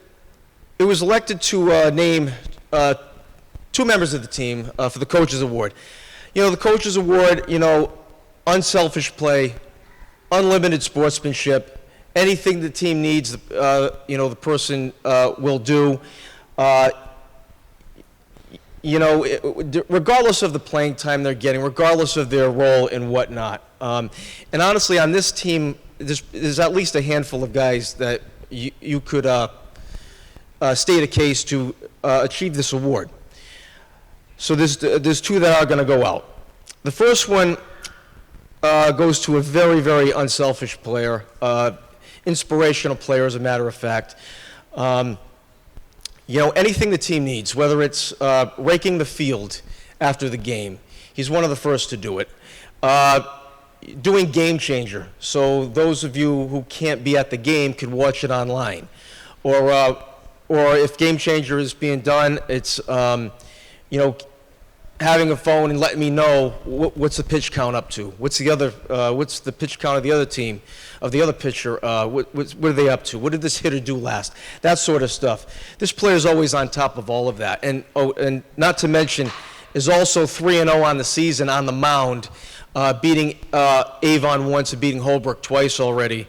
was elected to name 2 members of the team for the Coaches Award. The Coaches Award, unselfish play, unlimited sportsmanship, anything the team needs, the person will do. Regardless of the playing time they're getting, regardless of their role and whatnot. And honestly, on this team, there's at least a handful of guys that you could state a case to achieve this award. So there's two that are going to go out. The first one goes to a very, very unselfish player, inspirational player, as a matter of fact. Anything the team needs, whether it's raking the field after the game, he's one of the first to do it. Doing Game Changer, so those of you who can't be at the game can watch it online. Or if Game Changer is being done, it's, having a phone and letting me know what's the pitch count up to, what's the pitch count of the other team, of the other pitcher, what are they up to, what did this hitter do last, that sort of stuff. This player is always on top of all of that, and not to mention is also 3-0 on the season on the mound, beating Avon once and beating Holbrook twice already.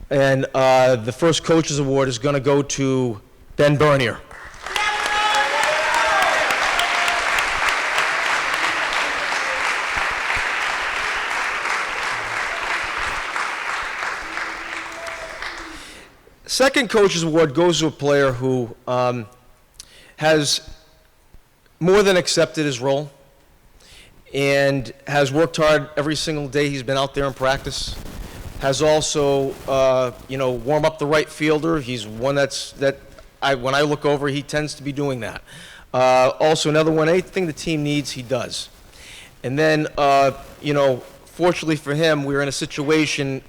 And the first Coaches Award is going to go to Ben Bernier. Second Coaches Award goes to a player who has more than accepted his role and has worked hard every single day he's been out there in practice. Has also, warmed up the right fielder. He's one when I look over, he tends to be doing that. Also, another one, anything the team needs, he does. And then, fortunately for him, we were in a situation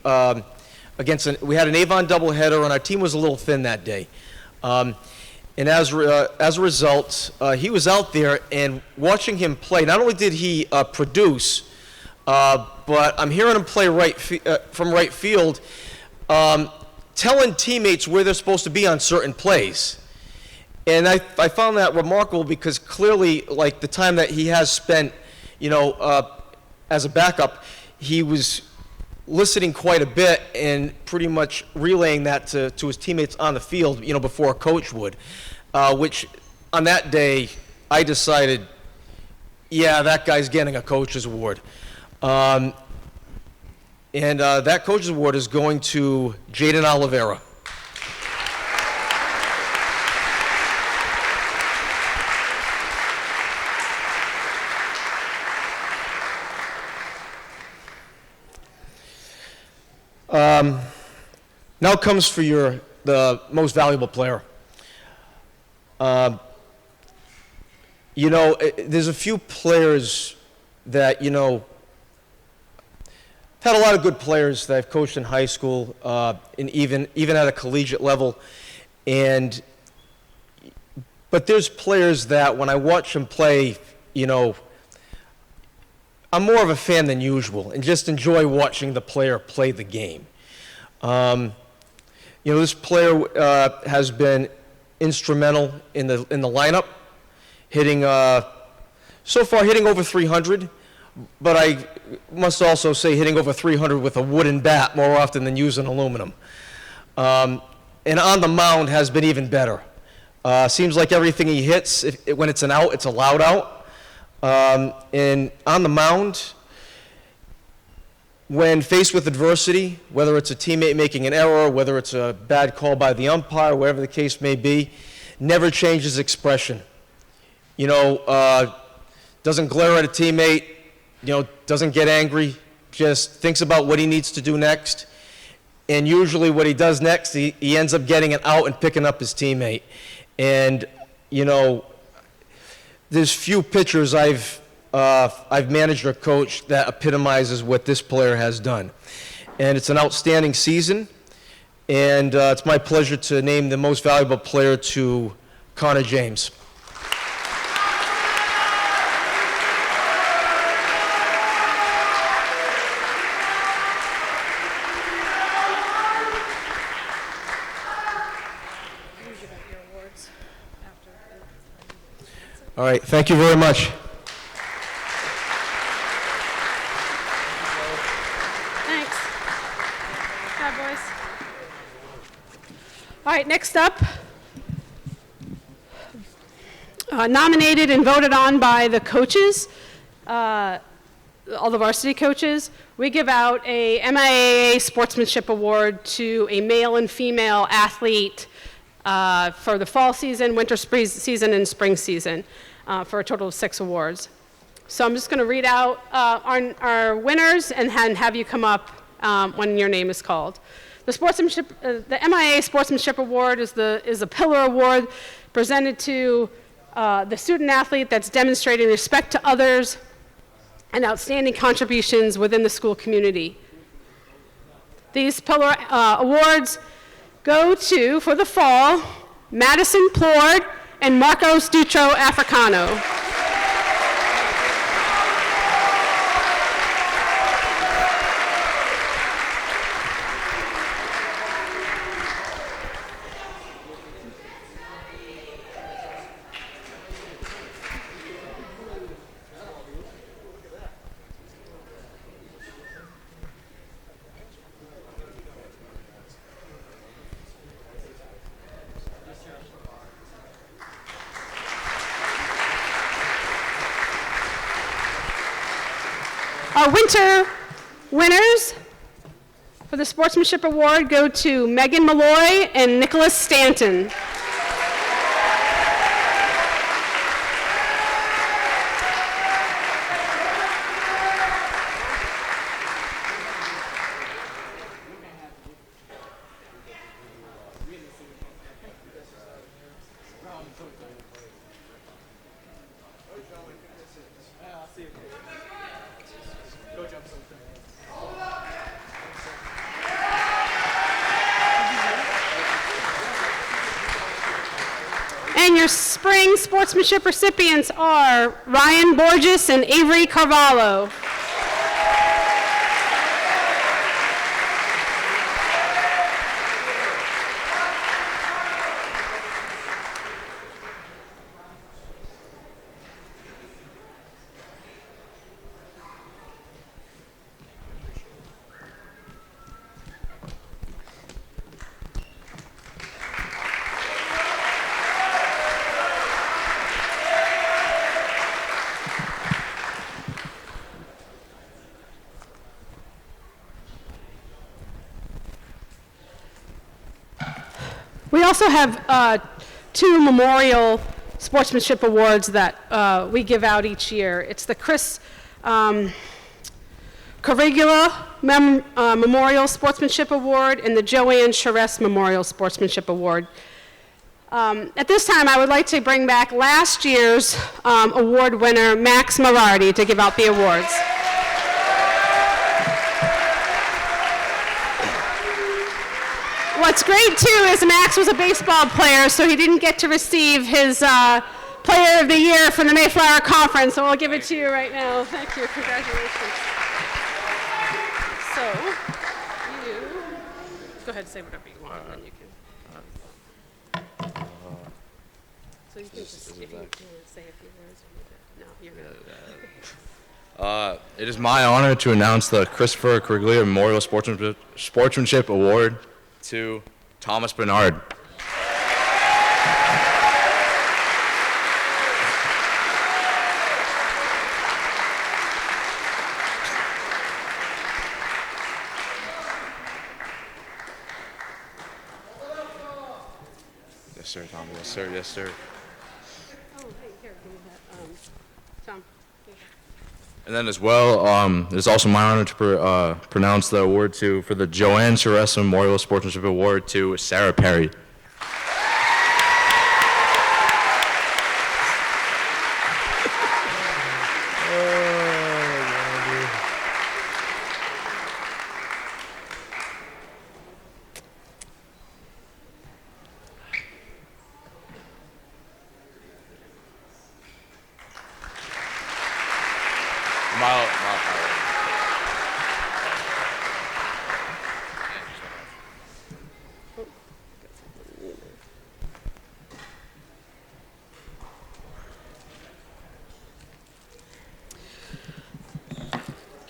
we had an Avon doubleheader, and our team was a little thin that day. And as a result, he was out there, and watching him play, not only did he produce, but I'm hearing him play from right field, telling teammates where they're supposed to be on certain plays. And I found that remarkable because clearly, like the time that he has spent, as a backup, he was listening quite a bit and pretty much relaying that to his teammates on the field, before a coach would, which on that day I decided, yeah, that guy's getting a Coach's Award. And that Coach's Award is going to Jaden Oliveira. Now comes for the most valuable player. There's a few players that, I've had a lot of good players that I've coached in high school, and even at a collegiate level. But there's players that when I watch them play, I'm more of a fan than usual and just enjoy watching the player play the game. This player has been instrumental in the lineup, so far hitting over 300, but I must also say hitting over 300 with a wooden bat more often than using aluminum. And on the mound has been even better. Seems like everything he hits, when it's an out, it's a loud out. And on the mound, when faced with adversity, whether it's a teammate making an error, whether it's a bad call by the umpire, whatever the case may be, never changes expression. Doesn't glare at a teammate, doesn't get angry, just thinks about what he needs to do next. And usually what he does next, he ends up getting an out and picking up his teammate. And, there's few pitchers I've managed or coached that epitomizes what this player has done. And it's an outstanding season, and it's my pleasure to name the most valuable player to Connor James. All right, thank you very much. Thanks. Bye, boys. All right, next up, nominated and voted on by the coaches, all the varsity coaches. We give out a MIAA Sportsmanship Award to a male and female athlete for the fall season, winter season, and spring season, for a total of 6 awards. So I'm just going to read out our winners and have you come up when your name is called. The MIAA Sportsmanship Award is a pillar award presented to the student athlete that's demonstrating respect to others and outstanding contributions within the school community. These pillar awards go to, for the fall, Madison Plord and Marcos Dutro Africano. Our winter winners for the Sportsmanship Award go to Megan Malloy and Nicholas Stanton. And your spring sportsmanship recipients are Ryan Borges and Avery Carvalho. We also have 2 memorial sportsmanship awards that we give out each year. It's the Chris Carigula Memorial Sportsmanship Award and the Joanne Charest Memorial Sportsmanship Award. At this time, I would like to bring back last year's award winner, Max Marardi, to give out the awards. What's great, too, is Max was a baseball player, so he didn't get to receive his Player of the Year from the Mayflower Conference, so we'll give it to you right now. Thank you. Congratulations. So, you go ahead and say whatever you want, and then you can. So you can just, if you can say a few words. No, you're good. It is my honor to announce the Christopher Cariglia Memorial Sportsmanship Award to Thomas Bernard. Yes, sir, Tom. Yes, sir. Yes, sir. Oh, hey, here, give me that. Tom. And then as well, it's also my honor to pronounce the award for the Joanne Charest Memorial Sportsmanship Award to Sarah Perry.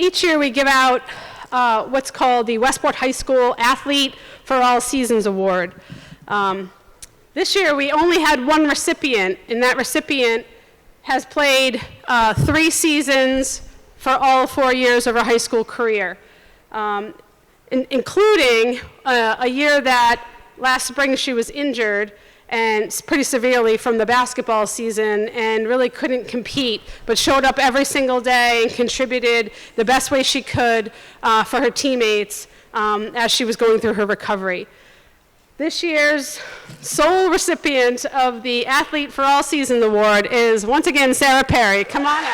Each year we give out what's called the Westport High School Athlete for All Seasons Award. This year, we only had one recipient, and that recipient has played 3 seasons for all 4 years of her high school career, including a year that last spring she was injured and pretty severely from the basketball season and really couldn't compete, but showed up every single day and contributed the best way she could for her teammates as she was going through her recovery. This year's sole recipient of the Athlete for All Season Award is, once again, Sarah Perry. Come on up.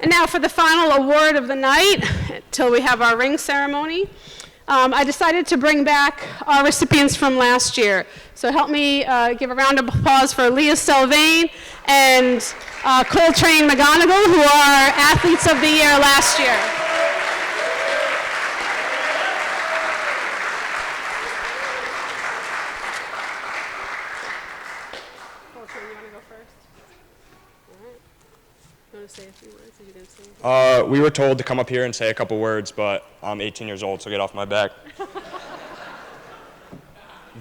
And now for the final award of the night, till we have our ring ceremony. I decided to bring back our recipients from last year. So help me give a round of applause for Leah Sylvain and Coltrane McGonigal, who are Athletes of the Year last year. Coltrane, you want to go first? All right. You want to say a few words? Are you going to say anything? We were told to come up here and say a couple words, but I'm 18 years old, so get off my back.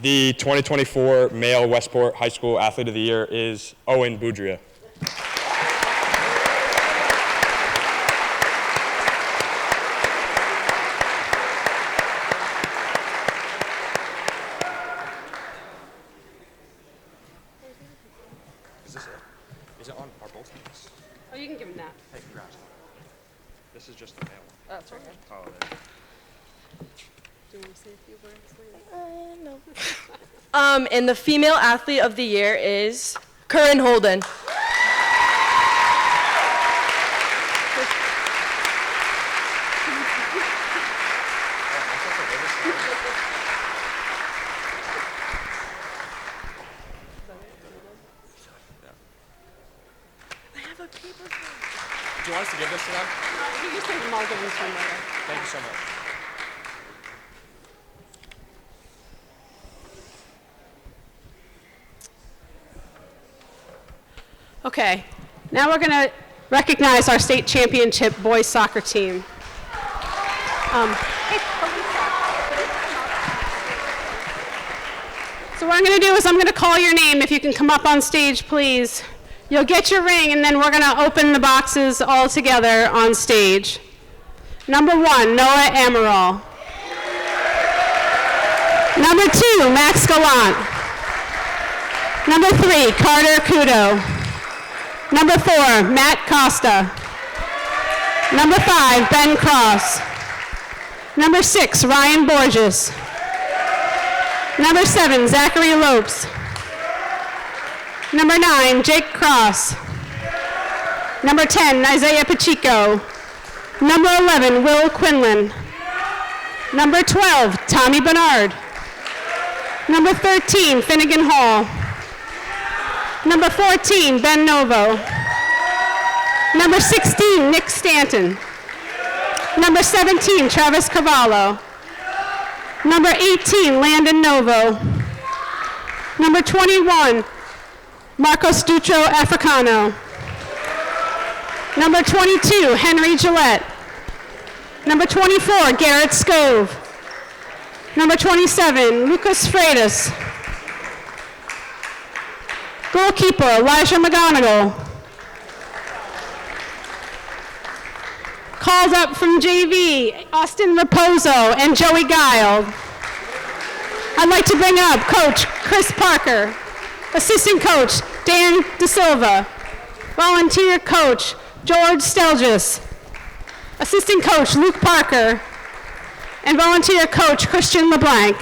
The 2024 Male Westport High School Athlete of the Year is Owen Boudria. Is it on our both teams? Oh, you can give him that. Hey, congrats. This is just the male one. Oh, that's okay. Oh, there. Do you want to say a few words, Lena? No. And the Female Athlete of the Year is Corinne Holden. Do you want us to give this to them? You can say them all, give them to them later. Thank you so much. Okay, now we're going to recognize our state championship boys soccer team. So what I'm going to do is I'm going to call your name. If you can come up on stage, please. You'll get your ring, and then we're going to open the boxes all together on stage. Number 1, Noah Amaral. Number 2, Max Gallant. Number 3, Carter Kudo. Number 4, Matt Costa. Number 5, Ben Cross. Number 6, Ryan Borges. Number 7, Zachary Lopes. Number 9, Jake Cross. Number 10, Isaiah Pacheco. Number 11, Will Quinlan. Number 12, Tommy Bernard. Number 13, Finnegan Hall. Number 14, Ben Novo. Number 16, Nick Stanton. Number 17, Travis Cavallo. Number 18, Landon Novo. Number 21, Marcos Dutro Africano. Number 22, Henry Gillette. Number 24, Garrett Scove. Number 27, Lucas Freitas. Goalkeeper, Elijah McGonigal. Called up from JV, Austin Raposo and Joey Guile. I'd like to bring up Coach Chris Parker, Assistant Coach Dan DeSilva, Volunteer Coach George Stelgis, Assistant Coach Luke Parker, and Volunteer Coach Christian LeBlanc.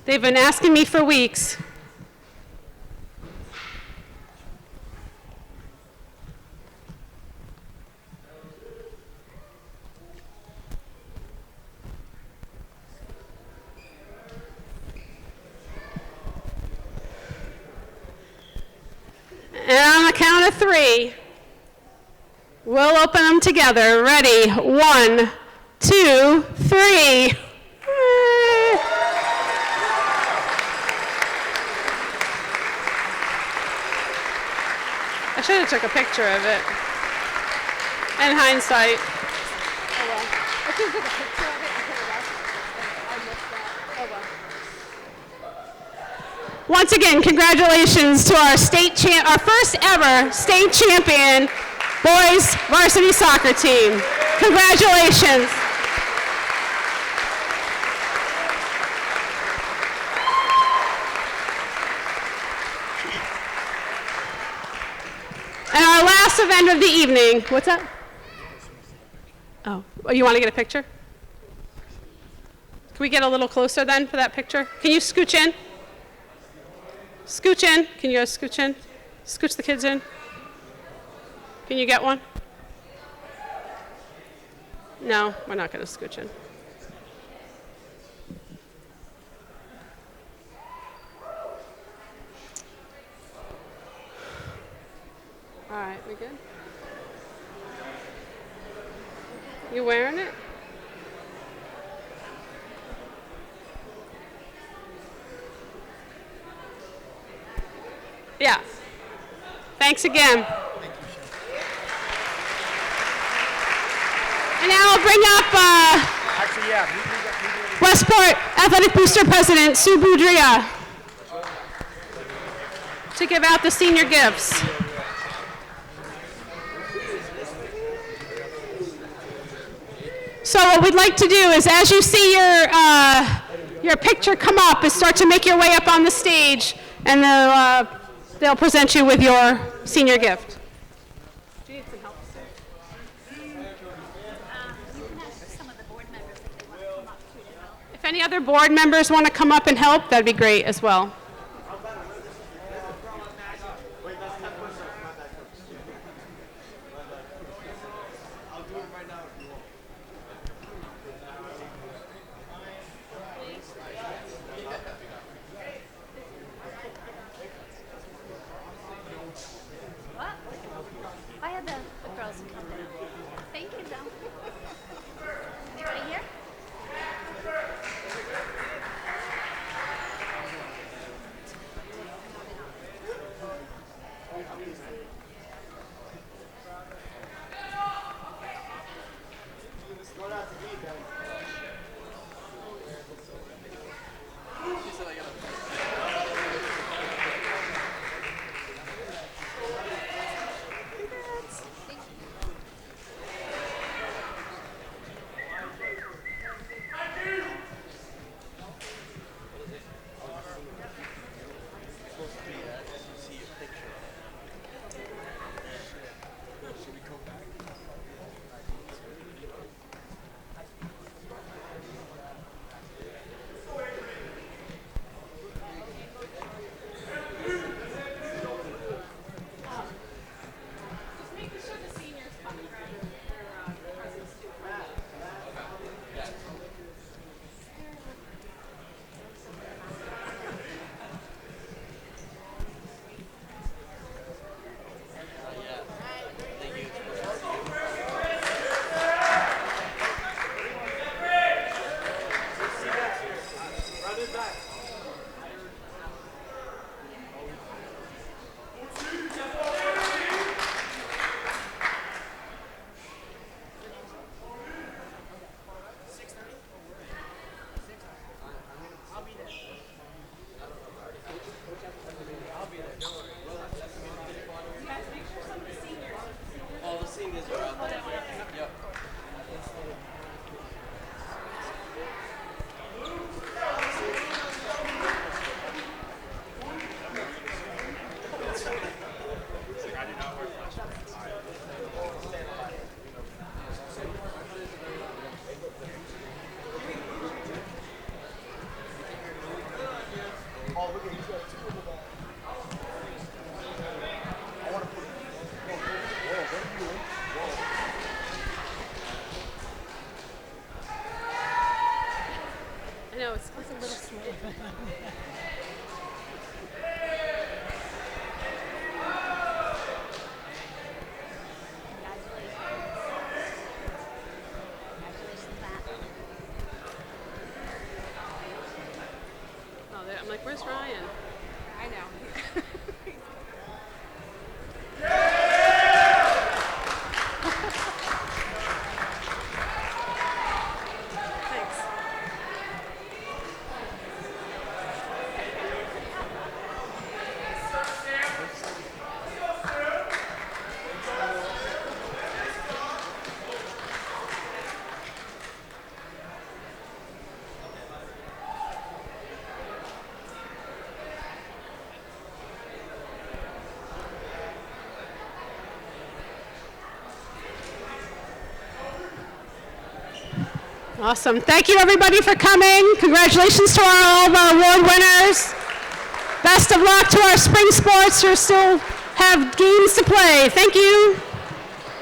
They've been asking me for weeks. And on the count of 3, we'll open them together. Ready? 1, 2, 3. I should have took a picture of it. In hindsight. Oh well. I should have took a picture of it and put it up. I missed that. Oh well. Once again, congratulations to our our first ever state champion boys varsity soccer team. Congratulations. And our last event of the evening, what's that? Oh, you want to get a picture? Can we get a little closer then for that picture? Can you scooch in? Scooch in. Can you guys scooch in? Scooch the kids in. Can you get one? No, we're not going to scooch in. All right, we good? You wearing it? Yeah. Thanks again. And now I'll bring up Westport Athletic Booster President Sue Boudria to give out the senior gifts. So what we'd like to do is, as you see your picture come up, is start to make your way up on the stage, and they'll present you with your senior gift. Do you need some help? If any other board members want to come up and help, that'd be great as well. I had the girls come down. Thank you, though. Anybody here? Where's Ryan? I know. Thanks. Awesome. Thank you, everybody, for coming. Congratulations to all of our award winners. Best of luck to our spring sports who still have games to play. Thank you.